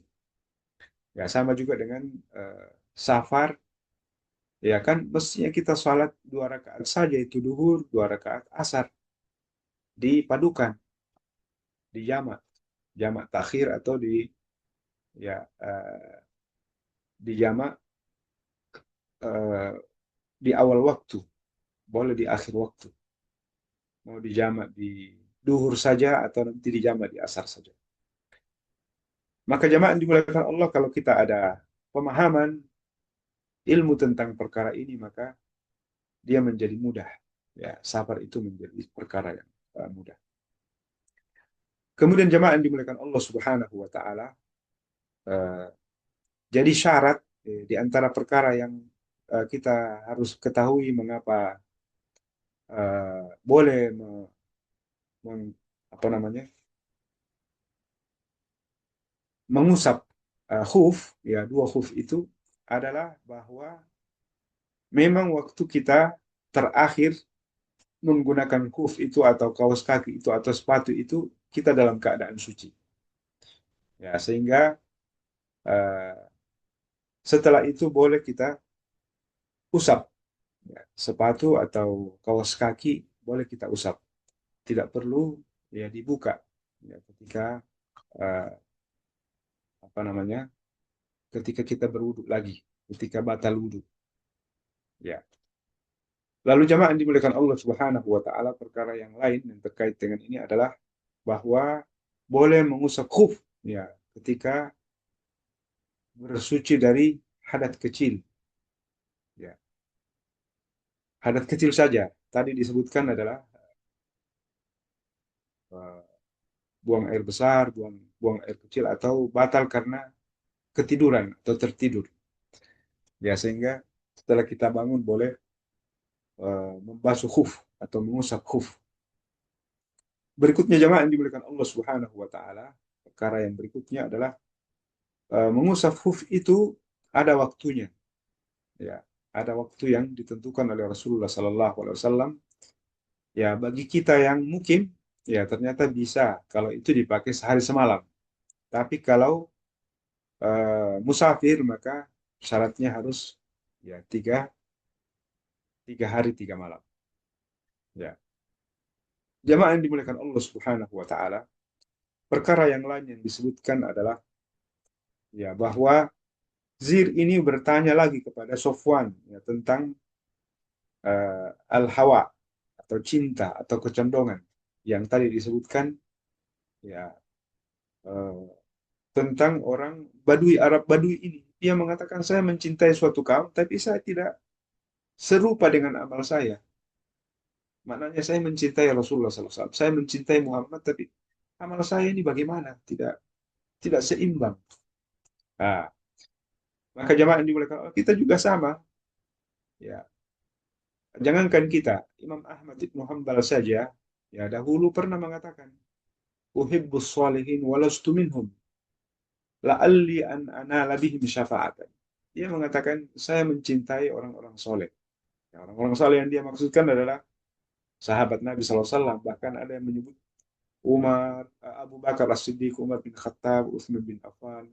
Ya, sama juga dengan safar. Ya kan mestinya kita sholat 2 rakaat saja, itu duhur, 2 rakaat asar. Dipadukan, di jamak takhir atau di jamak di awal waktu, boleh di akhir waktu. Mau dijamak di duhur saja atau nanti dijamak di asar saja. Maka jamaah dimuliakan Allah, kalau kita ada pemahaman ilmu tentang perkara ini, maka dia menjadi mudah. Ya, sabar itu menjadi perkara yang mudah. Kemudian jamaah yang dimuliakan Allah Subhanahu wa taala, jadi syarat di antara perkara yang kita harus ketahui mengapa boleh mengusap khuf, ya, 2 khuf itu adalah bahwa memang waktu kita terakhir menggunakan khuf itu atau kaos kaki itu atau sepatu itu, kita dalam keadaan suci. Ya, sehingga setelah itu boleh kita usap, ya, sepatu atau kaos kaki boleh kita usap. Tidak perlu ya dibuka, ya, ketika ketika kita berwudu lagi, ketika batal wudu. Ya. Lalu jamaah yang dimuliakan Allah Subhanahu wa taala, perkara yang lain yang terkait dengan ini adalah bahwa boleh mengusap khuf, ya, ketika bersuci dari hadat kecil, Ya, hadat kecil saja. Tadi disebutkan adalah eh, buang air besar, buang air kecil, atau batal karena ketiduran atau tertidur. Ya, sehingga setelah kita bangun boleh membasuh khuf atau mengusap khuf. Berikutnya jamaah yang dimuliakan Allah Subhanahu wa taala, perkara yang berikutnya adalah mengusap khuf itu ada waktunya. Ya, ada waktu yang ditentukan oleh Rasulullah sallallahu alaihi wasallam. Ya, bagi kita yang mungkin ya ternyata bisa kalau itu dipakai sehari semalam. Tapi kalau musafir maka syaratnya harus ya tiga hari tiga malam. Ya, jamaah yang dimuliakan Allah Subhanahu wa taala, perkara yang lain yang disebutkan adalah ya bahwa Zir ini bertanya lagi kepada Sofwan ya, tentang al-hawa atau cinta atau kecondongan yang tadi disebutkan ya, eh, tentang orang Badui, Arab Badui ini. Dia mengatakan saya mencintai suatu kaum tapi saya tidak serupa dengan amal saya. Maknanya saya mencintai Rasulullah SAW, saya mencintai Muhammad tapi amal saya ini bagaimana? Tidak seimbang. Nah, maka jamaah yang dimuliakan Allah, kita juga sama. Ya, jangankan kita, Imam Ahmad ibn Hanbal saja, ya dahulu pernah mengatakan, uhibbus salihin walastu minhum, la'alli an anala bihim syafa'atan. Dia mengatakan, saya mencintai orang-orang soleh. Ya, orang-orang soleh yang dia maksudkan adalah sahabat Nabi SAW. Bahkan ada yang menyebut Umar, Abu Bakar As-Siddiq, Umar bin Khattab, Utsman bin Affan,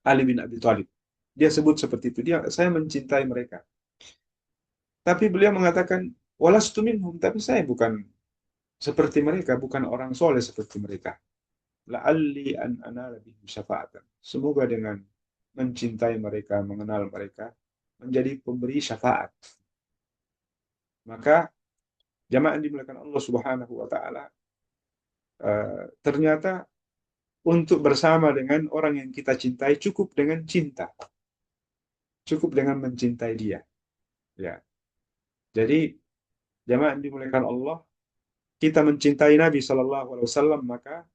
Ali bin Abi Thalib. Dia sebut seperti itu. Saya mencintai mereka. Tapi beliau mengatakan, walastu minhum, tapi saya bukan seperti mereka, bukan orang soleh seperti mereka. La'alli an anala bihim syafa'atan. Semoga dengan mencintai mereka, mengenal mereka, menjadi pemberi syafaat. Maka jamaah yang dimuliakan Allah Subhanahu wa taala, ternyata untuk bersama dengan orang yang kita cintai cukup dengan cinta. Cukup dengan mencintai dia. Ya. Jadi jamaah yang dimuliakan Allah, kita mencintai Nabi Shallallahu Alaihi Wasallam, maka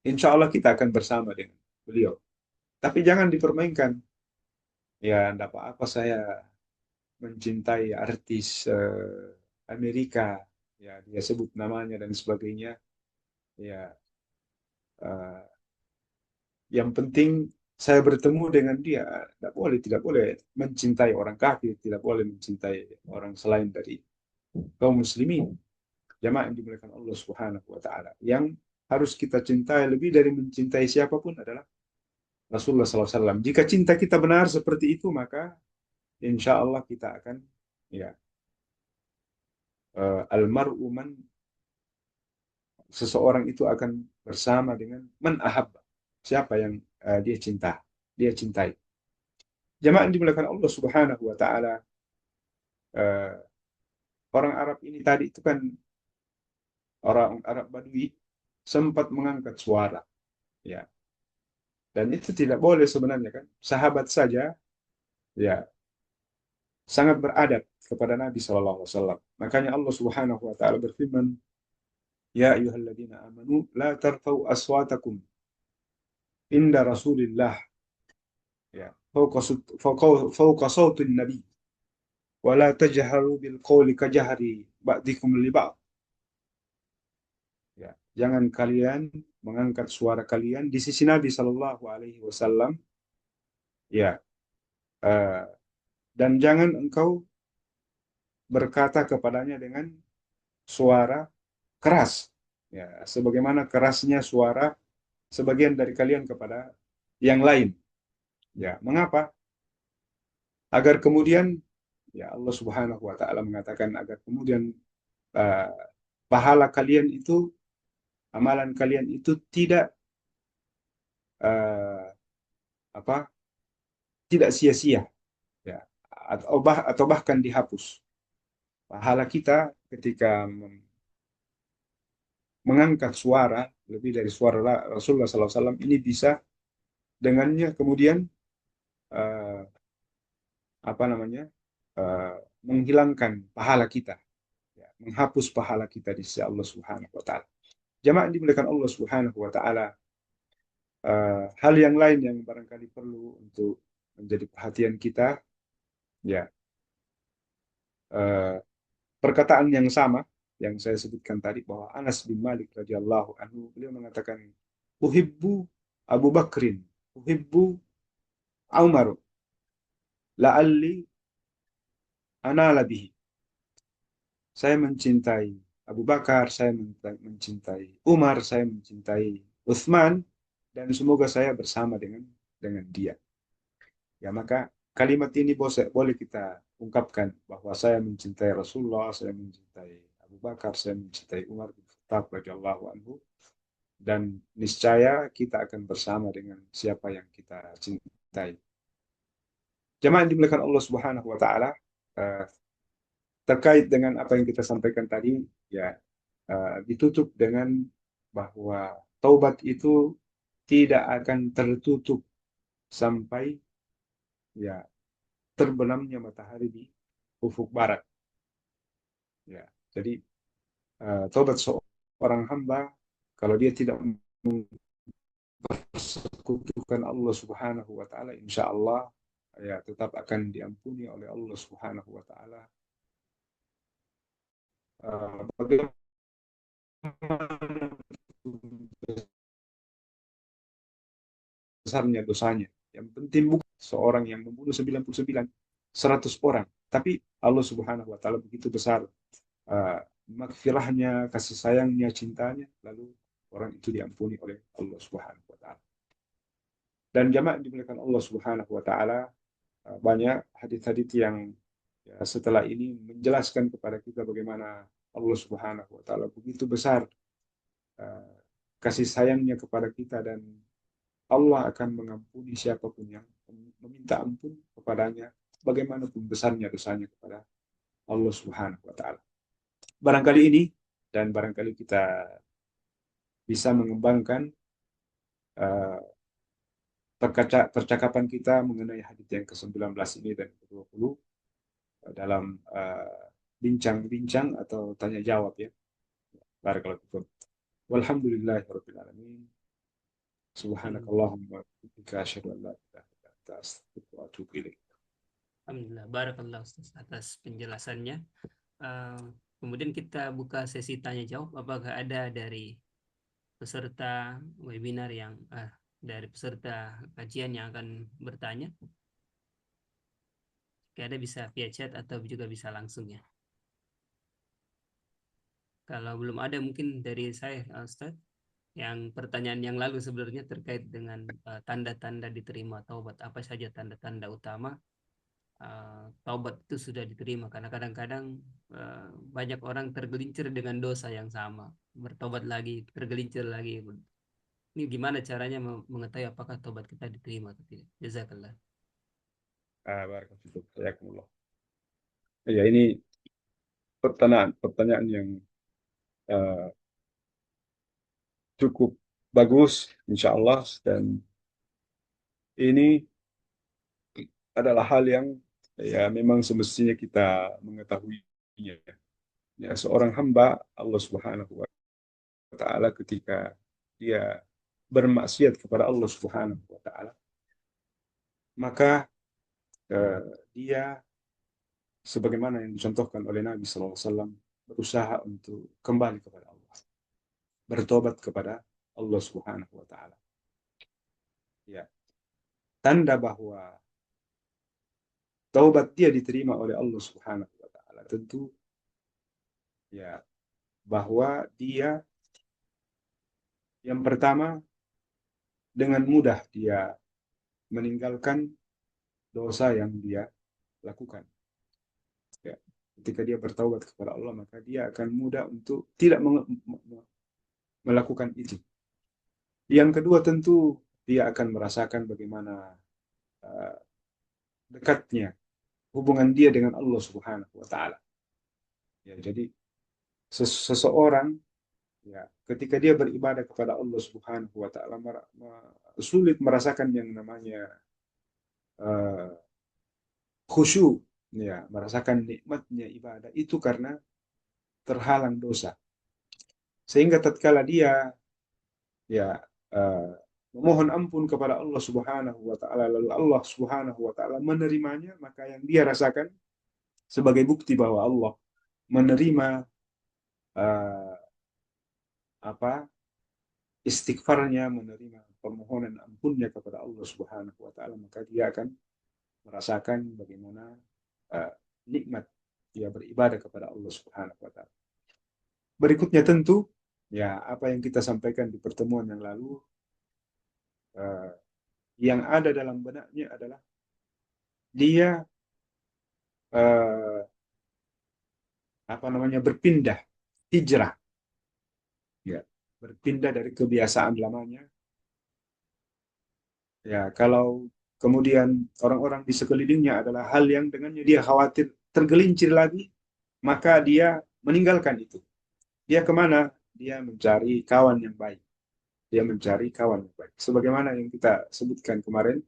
insya Allah kita akan bersama dengan beliau. Tapi jangan dipermainkan. Ya, tidak apa-apa saya mencintai artis Amerika, ya dia sebut namanya dan sebagainya. Ya, yang penting saya bertemu dengan dia. Tidak boleh mencintai orang kafir, tidak boleh mencintai orang selain dari kaum muslimin. Jamaah yang dimuliakan Allah Subhanahu wa taala. Yang harus kita cintai lebih dari mencintai siapapun adalah Rasulullah SAW. Jika cinta kita benar seperti itu, maka insya Allah kita akan ya almar'u man, seseorang itu akan bersama dengan man ahabba, siapa yang dia cintai. Jamaah yang dimuliakan Allah Subhanahu wa taala, orang Arab ini tadi itu kan orang Arab Badui sempat mengangkat suara, ya, dan itu tidak boleh sebenarnya kan. Sahabat saja ya sangat beradab kepada Nabi Shallallahu Alaihi Wasallam. Makanya Allah Subhanahu Wa Taala berfirman, Ya ayyuhalladzina amanu la tarfa'u aswatakum inda Rasulillah, ya, fawqa sautin Nabi, wa la tajharu bil qawli kajahri ba'dikum li ba'd. Ya, jangan kalian mengangkat suara kalian di sisi Nabi Shallallahu Alaihi Wasallam, ya, dan jangan engkau berkata kepadanya dengan suara keras, ya, sebagaimana kerasnya suara sebagian dari kalian kepada yang lain. Ya, mengapa? Agar kemudian, ya Allah Subhanahu Wa Taala mengatakan agar kemudian pahala kalian itu, amalan kalian itu tidak tidak sia-sia, ya, atau bahkan dihapus. Pahala kita ketika mengangkat suara lebih dari suara Rasulullah SAW ini bisa dengannya kemudian menghilangkan pahala kita, ya, menghapus pahala kita di sisi Allah Subhanahu wa taala. Jamaah dimuliakan Allah Subhanahu wa taala, hal yang lain yang barangkali perlu untuk menjadi perhatian kita, ya, perkataan yang sama yang saya sebutkan tadi, bahwa Anas bin Malik radhiyallahu anhu, beliau mengatakan, uhibbu Abu Bakrin, uhibbu Umar, la'alli anala bihi. Saya mencintai Abu Bakar, saya mencintai Umar, saya mencintai Uthman, dan semoga saya bersama dengan dia. Ya, maka kalimat ini boleh kita ungkapkan, bahwa saya mencintai Rasulullah, saya mencintai Abu Bakar, saya mencintai Umar bin Khattab radhiyallahu anhu, dan niscaya kita akan bersama dengan siapa yang kita cintai. Jemaah dimuliakan Allah Subhanahu wa taala, terkait dengan apa yang kita sampaikan tadi, ya, ditutup dengan bahwa taubat itu tidak akan tertutup sampai, ya, terbenamnya matahari di ufuk barat. Ya, jadi taubat seorang hamba, kalau dia tidak mempersekutukan Allah Subhanahu wa taala, insya Allah, ya, tetap akan diampuni oleh Allah Subhanahu wa taala. Bagaimana besarnya dosanya? Yang penting bukan seorang yang membunuh 99, 100 orang, tapi Allah Subhanahu wa taala begitu besar maghfirahnya, kasih sayangnya, cintanya, lalu orang itu diampuni oleh Allah Subhanahu wa taala. Dan jamaah dimuliakan Allah Subhanahu wa taala, banyak hadis-hadis yang, ya, setelah ini menjelaskan kepada kita bagaimana Allah Subhanahu wa taala begitu besar kasih sayangnya kepada kita, dan Allah akan mengampuni siapapun yang meminta ampun kepadanya, bagaimanapun besarnya dosanya kepada Allah Subhanahu wa taala. Barangkali ini, dan barangkali kita bisa mengembangkan percakapan kita mengenai hadis yang ke-19 ini dan ke-20 dalam bincang-bincang atau tanya jawab, ya. Barakallahu fikum. Walhamdulillahirabbil alamin. Subhanakallahumma wa bihamdika asyhadu an la ilaha illa anta astaghfiruka wa atubu ilaik. Alhamdulillah, barakallah Ustaz atas penjelasannya. Kemudian kita buka sesi tanya jawab. Apakah ada dari peserta webinar yang dari peserta kajian yang akan bertanya? Jika ada bisa via chat atau juga bisa langsung, ya. Kalau belum ada, mungkin dari saya, Ustaz, yang pertanyaan yang lalu sebenarnya terkait dengan tanda-tanda diterima taubat. Apa saja tanda-tanda utama taubat itu sudah diterima? Karena kadang-kadang banyak orang tergelincir dengan dosa yang sama, bertobat lagi, tergelincir lagi. Ini gimana caranya mengetahui apakah taubat kita diterima atau tidak? Jazakallah. Barakallahu. Ya, ini pertanyaan yang cukup bagus, insya Allah, dan ini adalah hal yang, ya, memang semestinya kita mengetahuinya. Ya, seorang hamba Allah Subhanahu wa taala ketika dia bermaksiat kepada Allah Subhanahu wa taala, maka dia, sebagaimana yang dicontohkan oleh Nabi SAW, berusaha untuk kembali kepada Allah, bertobat kepada Allah Subhanahu wa taala. Ya. Tanda bahwa taubat dia diterima oleh Allah Subhanahu wa taala tentu, ya, bahwa dia yang pertama dengan mudah dia meninggalkan dosa yang dia lakukan. Ya. Ketika dia bertaubat kepada Allah, maka dia akan mudah untuk tidak melakukan itu. Yang kedua, tentu dia akan merasakan bagaimana dekatnya hubungan dia dengan Allah Subhanahu wa taala. Ya, jadi seseorang, ya, ketika dia beribadah kepada Allah Subhanahu wa taala, sulit merasakan yang namanya khusyuk, ya merasakan nikmatnya ibadah itu karena terhalang dosa. Sehingga tatkala dia ya eh, memohon ampun kepada Allah Subhanahu wa taala, lalu Allah Subhanahu wa taala menerimanya, maka yang dia rasakan sebagai bukti bahwa Allah menerima eh, apa istighfarnya, menerima permohonan ampunnya kepada Allah Subhanahu wa taala, maka dia akan merasakan bagaimana eh, nikmat dia beribadah kepada Allah Subhanahu wa taala. Berikutnya tentu ya apa yang kita sampaikan di pertemuan yang lalu, eh, yang ada dalam benaknya adalah dia eh, berpindah, hijrah, ya, berpindah dari kebiasaan lamanya. Ya, kalau kemudian orang-orang di sekelilingnya adalah hal yang dengannya dia khawatir tergelincir lagi, maka dia meninggalkan itu. Dia kemana? Dia mencari kawan yang baik. Dia mencari kawan yang baik. Sebagaimana yang kita sebutkan kemarin,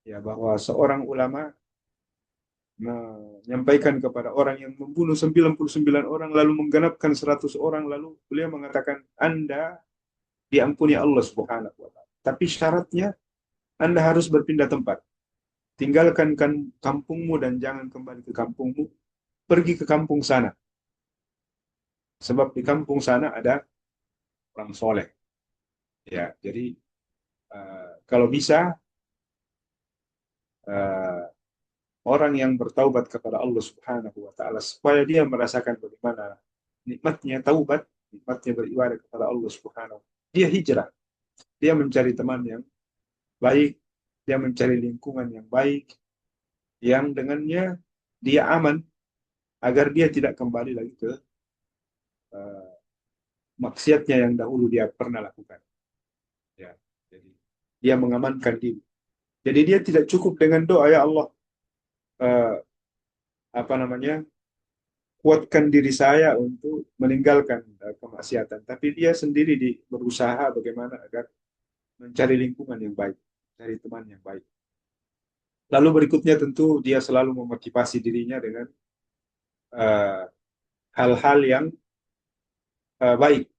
ya bahwa seorang ulama menyampaikan kepada orang yang membunuh 99 orang lalu menggenapkan 100 orang, lalu beliau mengatakan, Anda diampuni Allah Subhanahu wa taala. Tapi syaratnya Anda harus berpindah tempat. Tinggalkan kampungmu dan jangan kembali ke kampungmu. Pergi ke kampung sana. Sebab di kampung sana ada orang soleh. Ya, jadi kalau bisa orang yang bertaubat kepada Allah Subhanahu wa taala supaya dia merasakan bagaimana nikmatnya taubat, nikmatnya beribadah kepada Allah Subhanahu. Dia hijrah. Dia mencari teman yang baik, dia mencari lingkungan yang baik, yang dengannya dia aman, agar dia tidak kembali lagi ke maksiatnya yang dahulu dia pernah lakukan. Ya, jadi dia mengamankan diri. Jadi dia tidak cukup dengan doa, ya Allah, kuatkan diri saya untuk meninggalkan kemaksiatan. Tapi dia sendiri berusaha bagaimana agar mencari lingkungan yang baik, mencari teman yang baik. Lalu berikutnya tentu dia selalu memotivasi dirinya dengan hal-hal yang baik,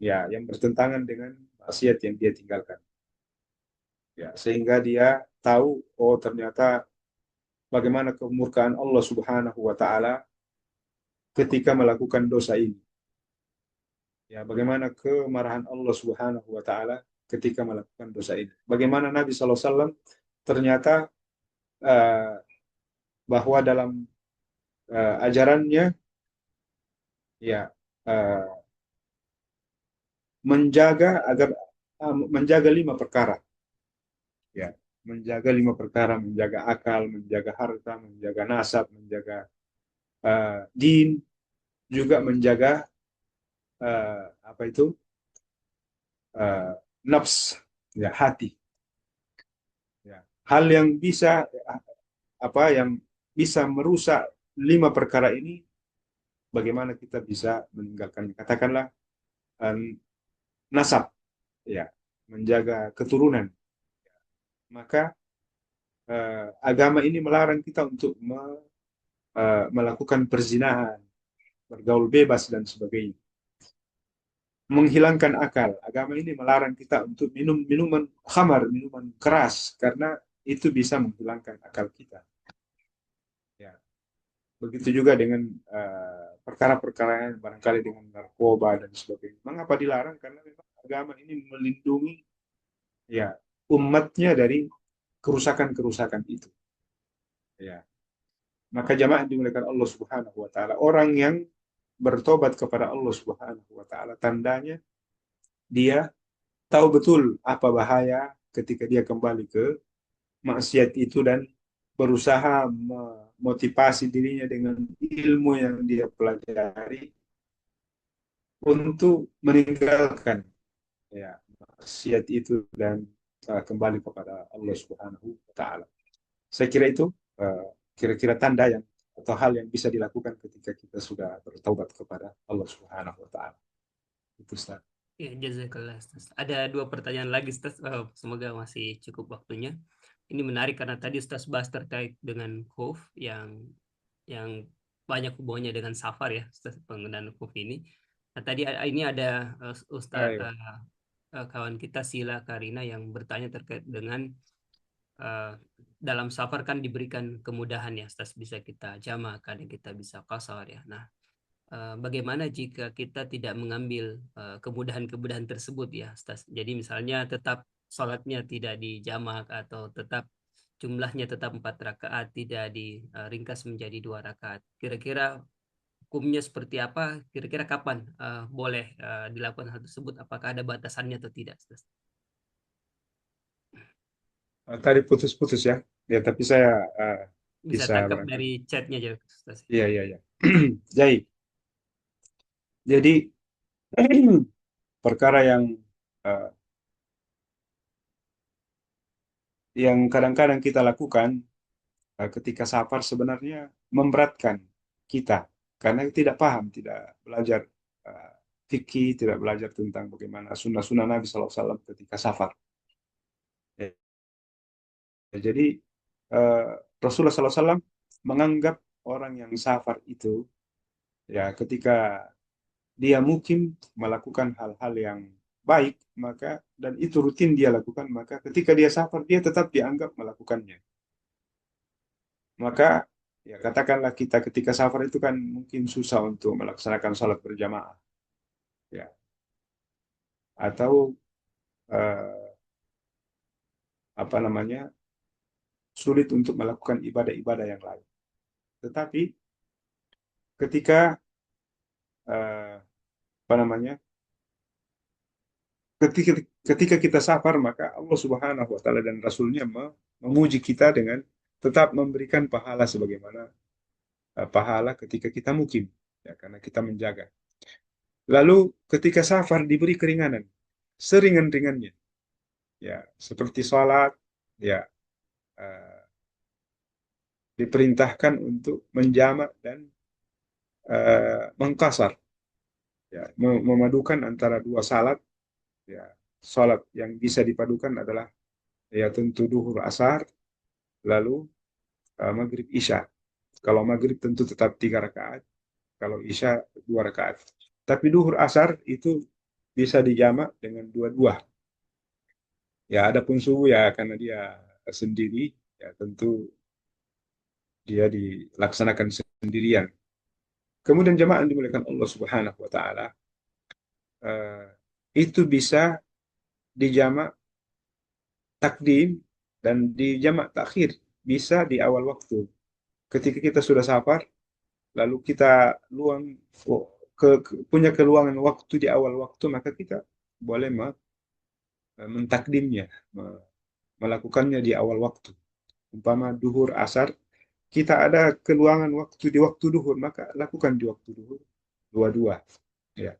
ya, yang bertentangan dengan maksiat yang dia tinggalkan. Ya, sehingga dia tahu, oh ternyata bagaimana kemurkaan Allah Subhanahu wa taala ketika melakukan dosa ini. Ya, bagaimana kemarahan Allah Subhanahu wa taala ketika melakukan dosa ini. Bagaimana Nabi SAW ternyata bahwa dalam ajarannya ya menjaga 5 perkara. Ya, menjaga 5 perkara, menjaga akal, menjaga harta, menjaga nasab, menjaga din, juga menjaga nafs, ya, hati. Ya, hal yang bisa merusak 5 perkara ini, bagaimana kita bisa meninggalkan, katakanlah nasab, ya, menjaga keturunan. Maka agama ini melarang kita untuk melakukan perzinahan, bergaul bebas dan sebagainya. Menghilangkan akal, agama ini melarang kita untuk minum minuman khamar, minuman keras, karena itu bisa menghilangkan akal kita. Ya. Begitu juga dengan perkara-perkara yang barangkali dengan narkoba dan sebagainya. Mengapa dilarang? Karena memang agama ini melindungi, ya, umatnya dari kerusakan-kerusakan itu. Ya. Maka jamaah dimuliakan Allah Subhanahu wa taala, orang yang bertobat kepada Allah Subhanahu wa taala, tandanya dia tahu betul apa bahaya ketika dia kembali ke maksiat itu dan berusaha memotivasi dirinya dengan ilmu yang dia pelajari untuk meninggalkan, ya, maksiat itu dan kembali kepada Allah Subhanahu wa taala. Saya kira itu kira-kira tanda yang atau hal yang bisa dilakukan ketika kita sudah bertaubat kepada Allah Subhanahu wa taala. Itu, Ustaz. Ya, jazakallah, Ustaz. Ada 2 pertanyaan lagi, Ustaz. Semoga masih cukup waktunya. ini menarik karena tadi Ustaz bahas terkait dengan khuf yang banyak hubungannya dengan safar ya, Ustaz, penggunaan khuf ini. Nah, tadi ini ada Ustaz Ayo. kawan kita Sila Karina yang bertanya terkait dengan dalam safar kan diberikan kemudahan ya, Ustaz, bisa kita jamak, kadang kita bisa qasar ya. Nah, bagaimana jika kita tidak mengambil kemudahan-kemudahan tersebut ya, Ustaz? Jadi misalnya tetap sholatnya tidak dijamak atau tetap jumlahnya tetap 4 rakaat, tidak diringkas menjadi 2 rakaat. Kira-kira hukumnya seperti apa? Kira-kira kapan boleh dilakukan hal tersebut? Apakah ada batasannya atau tidak, Ustaz? Tadi putus-putus ya. Ya, tapi saya Bisa bisa tangkap barangkali. dari chatnya aja, Ustaz. Iya, iya, iya. Jadi perkara uh, yang kadang-kadang kita lakukan ketika safar sebenarnya memberatkan kita karena tidak paham, tidak belajar fikih, tidak belajar tentang bagaimana sunnah-sunnah Nabi SAW ketika safar. Ya, jadi Rasulullah SAW menganggap orang yang safar itu ya ketika dia mungkin melakukan hal-hal yang baik maka dan itu rutin dia lakukan, maka ketika dia safar dia tetap dianggap melakukannya. Maka ya katakanlah kita ketika safar itu kan mungkin susah untuk melaksanakan sholat berjamaah ya, atau apa namanya, sulit untuk melakukan ibadah-ibadah yang lain. Tetapi ketika apa namanya, ketika kita safar maka Allah Subhanahu wa taala dan Rasulnya memuji kita dengan tetap memberikan pahala sebagaimana pahala ketika kita mukim ya, karena kita menjaga. Lalu ketika safar diberi keringanan seringan-ringannya ya, seperti sholat ya, diperintahkan untuk menjamak dan mengkasar ya, memadukan antara dua salat ya. Salat yang bisa dipadukan adalah ya tentu duhur asar, lalu maghrib isya. Kalau maghrib tentu tetap 3 rakaat, kalau isya 2 rakaat. Tapi duhur asar itu bisa dijamak dengan dua-dua. Ya, adapun subuh ya karena dia sendiri, ya tentu dia dilaksanakan sendirian. Kemudian jamaah yang dimuliakan Allah Subhanahu wa taala, itu bisa dijamak takdim dan dijamak takhir, bisa di awal waktu. Ketika kita sudah safar, lalu kita punya keluangan waktu di awal waktu, maka kita boleh mentakdimnya, melakukannya di awal waktu. Umpama duhur asar, kita ada keluangan waktu di waktu duhur, maka lakukan di waktu duhur dua-dua. Ya.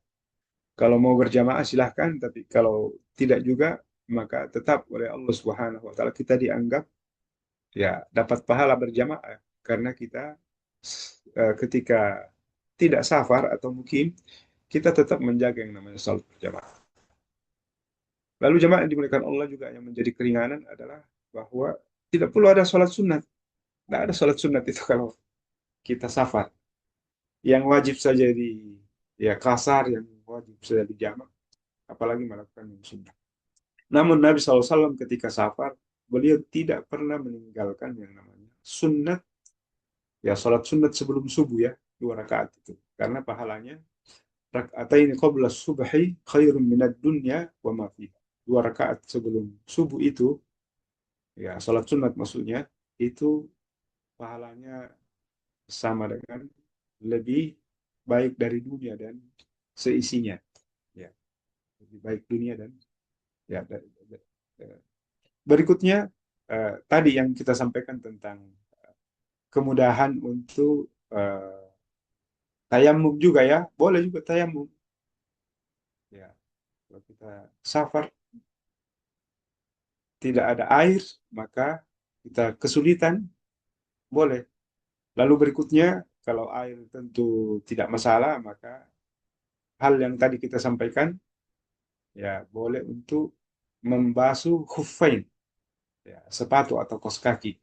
Kalau mau berjamaah silahkan, tapi kalau tidak juga, maka tetap oleh Allah Subhanahu wa taala kita dianggap ya dapat pahala berjamaah karena kita ketika tidak safar atau mukim, kita tetap menjaga yang namanya salat berjamaah. Lalu jamaah yang dimuliakan Allah juga yang menjadi keringanan adalah bahwa tidak perlu ada sholat sunat. Tidak ada sholat sunat itu kalau kita safar. Yang wajib saja di ya kasar, yang wajib saja dijamak, apalagi melakukan yang sunnah. Namun Nabi SAW ketika safar, beliau tidak pernah meninggalkan yang namanya sunnat, ya sholat sunat sebelum subuh ya, 2 rakaat itu. Karena pahalanya rakaatain qabla subhi khairun minad dunya wa ma fiha. 2 rakaat sebelum subuh itu, ya sholat sunat maksudnya, itu pahalanya sama dengan lebih baik dari dunia dan seisinya. Ya, lebih baik dunia dan ya. Berikutnya tadi yang kita sampaikan tentang kemudahan untuk tayamum juga ya, boleh juga tayamum. Ya, kalau kita safar tidak ada air, maka kita kesulitan, boleh. Lalu berikutnya, kalau air tentu tidak masalah, maka hal yang tadi kita sampaikan, ya boleh untuk membasuh khuffain. ya, sepatu atau kaos kaki.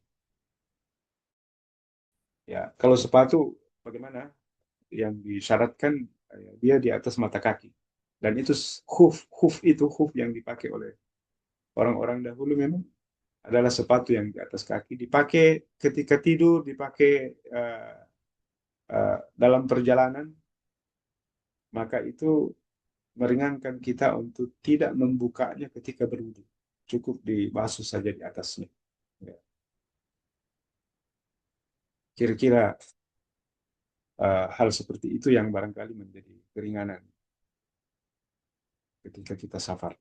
Ya, kalau sepatu bagaimana? Yang disyaratkan dia di atas mata kaki. Dan itu huf yang dipakai oleh orang-orang dahulu memang adalah sepatu yang di atas kaki, dipakai ketika tidur, dipakai dalam perjalanan, maka itu meringankan kita untuk tidak membukanya ketika berwudu. Cukup dibasuh saja di atasnya. Ya. Kira-kira hal seperti itu yang barangkali menjadi keringanan ketika kita safar.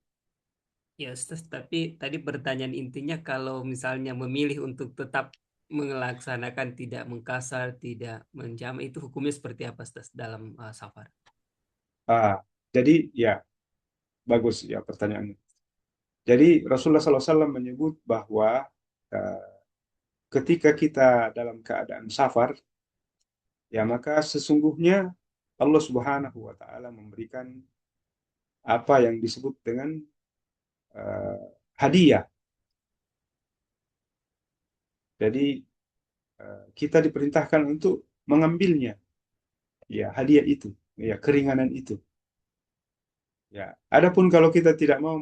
Ya, Ustaz, tapi tadi pertanyaan intinya kalau misalnya memilih untuk tetap melaksanakan tidak mengkasar, tidak menjama, itu hukumnya seperti apa, Ustaz, dalam safar? Jadi ya bagus ya pertanyaannya. Jadi Rasulullah SAW menyebut bahwa ketika kita dalam keadaan safar, ya maka sesungguhnya Allah Subhanahu wa Ta'ala memberikan apa yang disebut dengan hadiah. Jadi kita diperintahkan untuk mengambilnya, ya hadiah itu, ya keringanan itu. Ya, adapun kalau kita tidak mau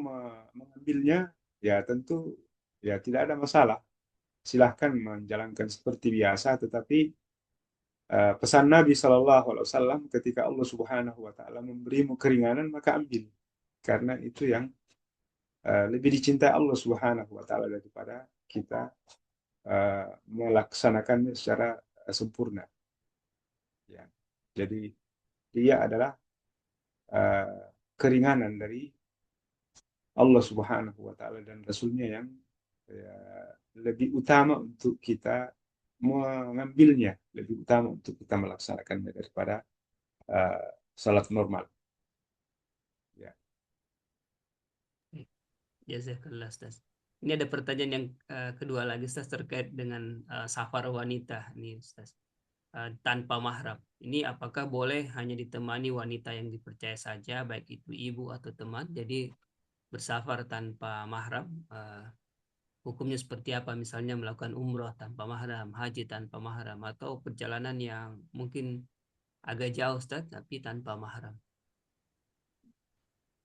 mengambilnya, ya tentu ya tidak ada masalah. Silahkan menjalankan seperti biasa, tetapi pesan Nabi SAW ketika Allah Subhanahu Wa Taala memberimu keringanan maka ambil, karena itu yang lebih dicintai Allah Subhanahu Wa Taala daripada kita melaksanakannya secara sempurna. Ya. Jadi dia adalah keringanan dari Allah Subhanahu Wa Taala dan Rasulnya yang lebih utama untuk kita mengambilnya, lebih utama untuk kita melaksanakannya daripada salat normal. Ya. Jazakallah, Ustaz. Ini ada pertanyaan yang kedua lagi, Ustaz, terkait dengan safar wanita nih, Ustaz. Tanpa mahram. Ini apakah boleh hanya ditemani wanita yang dipercaya saja, baik itu ibu atau teman? Jadi bersafar tanpa mahram, hukumnya seperti apa? Misalnya melakukan umroh tanpa mahram, haji tanpa mahram, atau perjalanan yang mungkin agak jauh, Ustaz, tapi tanpa mahram.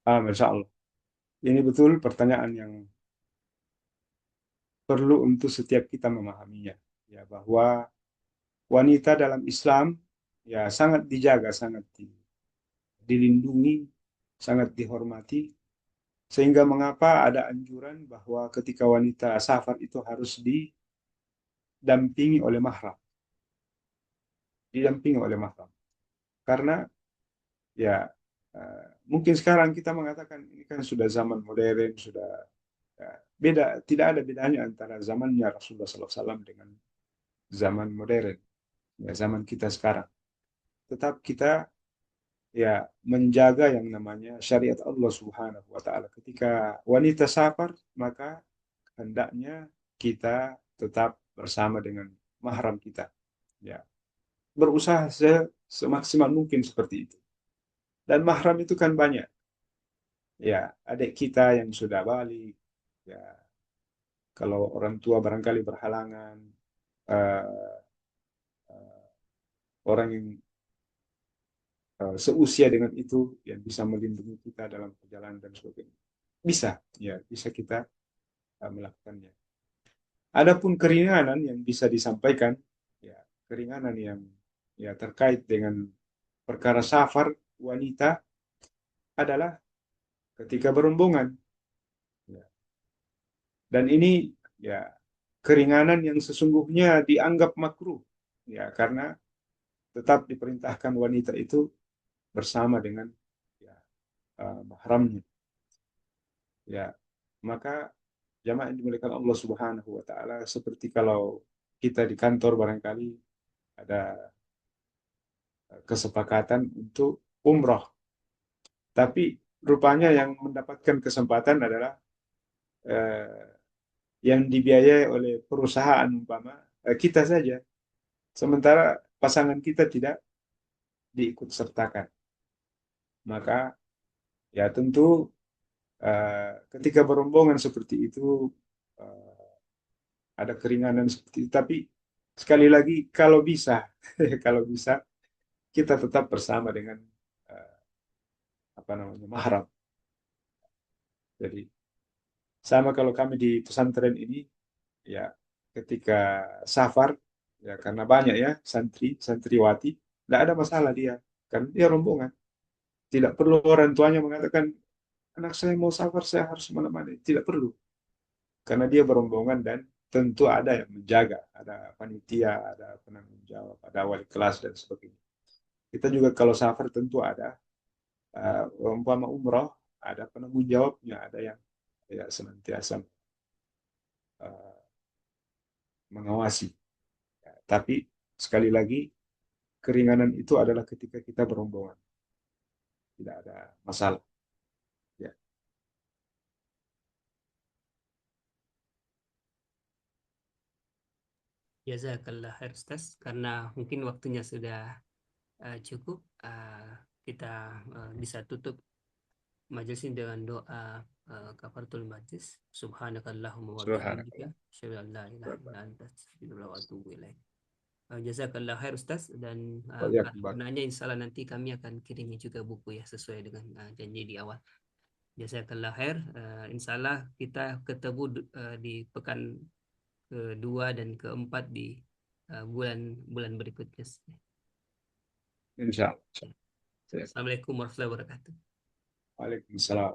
Masya Allah. Ini betul pertanyaan yang perlu untuk setiap kita memahaminya. Ya, bahwa wanita dalam Islam ya sangat dijaga, sangat dilindungi, sangat dihormati. Sehingga mengapa ada anjuran bahwa ketika wanita safar itu harus didampingi oleh mahram. Didampingi oleh mahram. Karena ya mungkin sekarang kita mengatakan ini kan sudah zaman modern, sudah beda, tidak ada bedanya antara zamannya Rasulullah SAW dengan zaman modern, ya zaman kita sekarang. Tetap kita ya menjaga yang namanya syariat Allah Subhanahu Wa Taala. Ketika wanita safar, maka hendaknya kita tetap bersama dengan mahram kita. Ya, berusaha semaksimal mungkin seperti itu. Dan mahram itu kan banyak. Ya, adik kita yang sudah balik, ya, kalau orang tua barangkali berhalangan, orang yang seusia dengan itu yang bisa melindungi kita dalam perjalanan dan sebagainya. Bisa, ya, bisa kita melakukannya. Adapun keringanan yang bisa disampaikan, ya, keringanan yang ya terkait dengan perkara safar wanita adalah ketika berombongan. Ya. Dan ini ya keringanan yang sesungguhnya dianggap makruh, ya, karena tetap diperintahkan wanita itu bersama dengan ya, mahramnya. Ya, maka jamaah yang dimuliakan Allah Subhanahu Wa Taala, seperti kalau kita di kantor barangkali ada kesepakatan untuk umroh, tapi rupanya yang mendapatkan kesempatan adalah yang dibiayai oleh perusahaan umpama kita saja, sementara pasangan kita tidak diikut sertakan. Maka ya tentu ketika berombongan seperti itu ada keringanan seperti itu. Tapi sekali lagi kalau bisa, kalau bisa kita tetap bersama dengan eh, apa namanya mahram. Jadi sama kalau kami di pesantren ini ya ketika safar ya karena banyak ya santriwati, tidak ada masalah dia kan dia rombongan. Tidak perlu orang tuanya mengatakan anak saya mau safar saya harus menemani. Tidak perlu karena dia berombongan dan tentu ada yang menjaga, ada panitia, ada penanggung jawab, ada wali kelas dan sebagainya. Kita juga kalau safar tentu ada umpama umroh, ada penanggung jawabnya, ada yang ya senantiasa mengawasi. Ya, tapi sekali lagi keringanan itu adalah ketika kita berombongan, tidak ada masalah. Ya. Jazakallah khair Ustaz, karena mungkin waktunya sudah cukup, kita bisa tutup majelis ini dengan doa kafaratul majlis. Subhanakallahumma wa bihamdika, asyhadu an la ilaha illa anta, astaghfiruka wa atubu ilaik. Jazakallah khair Ustaz, dan kegunaannya insyaallah nanti kami akan kirimi juga buku ya sesuai dengan janji di awal. Jazakallah khair. Insyaallah kita ketemu di pekan kedua dan keempat di bulan berikutnya. Insya Allah. Assalamualaikum warahmatullahi wabarakatuh. Waalaikumsalam.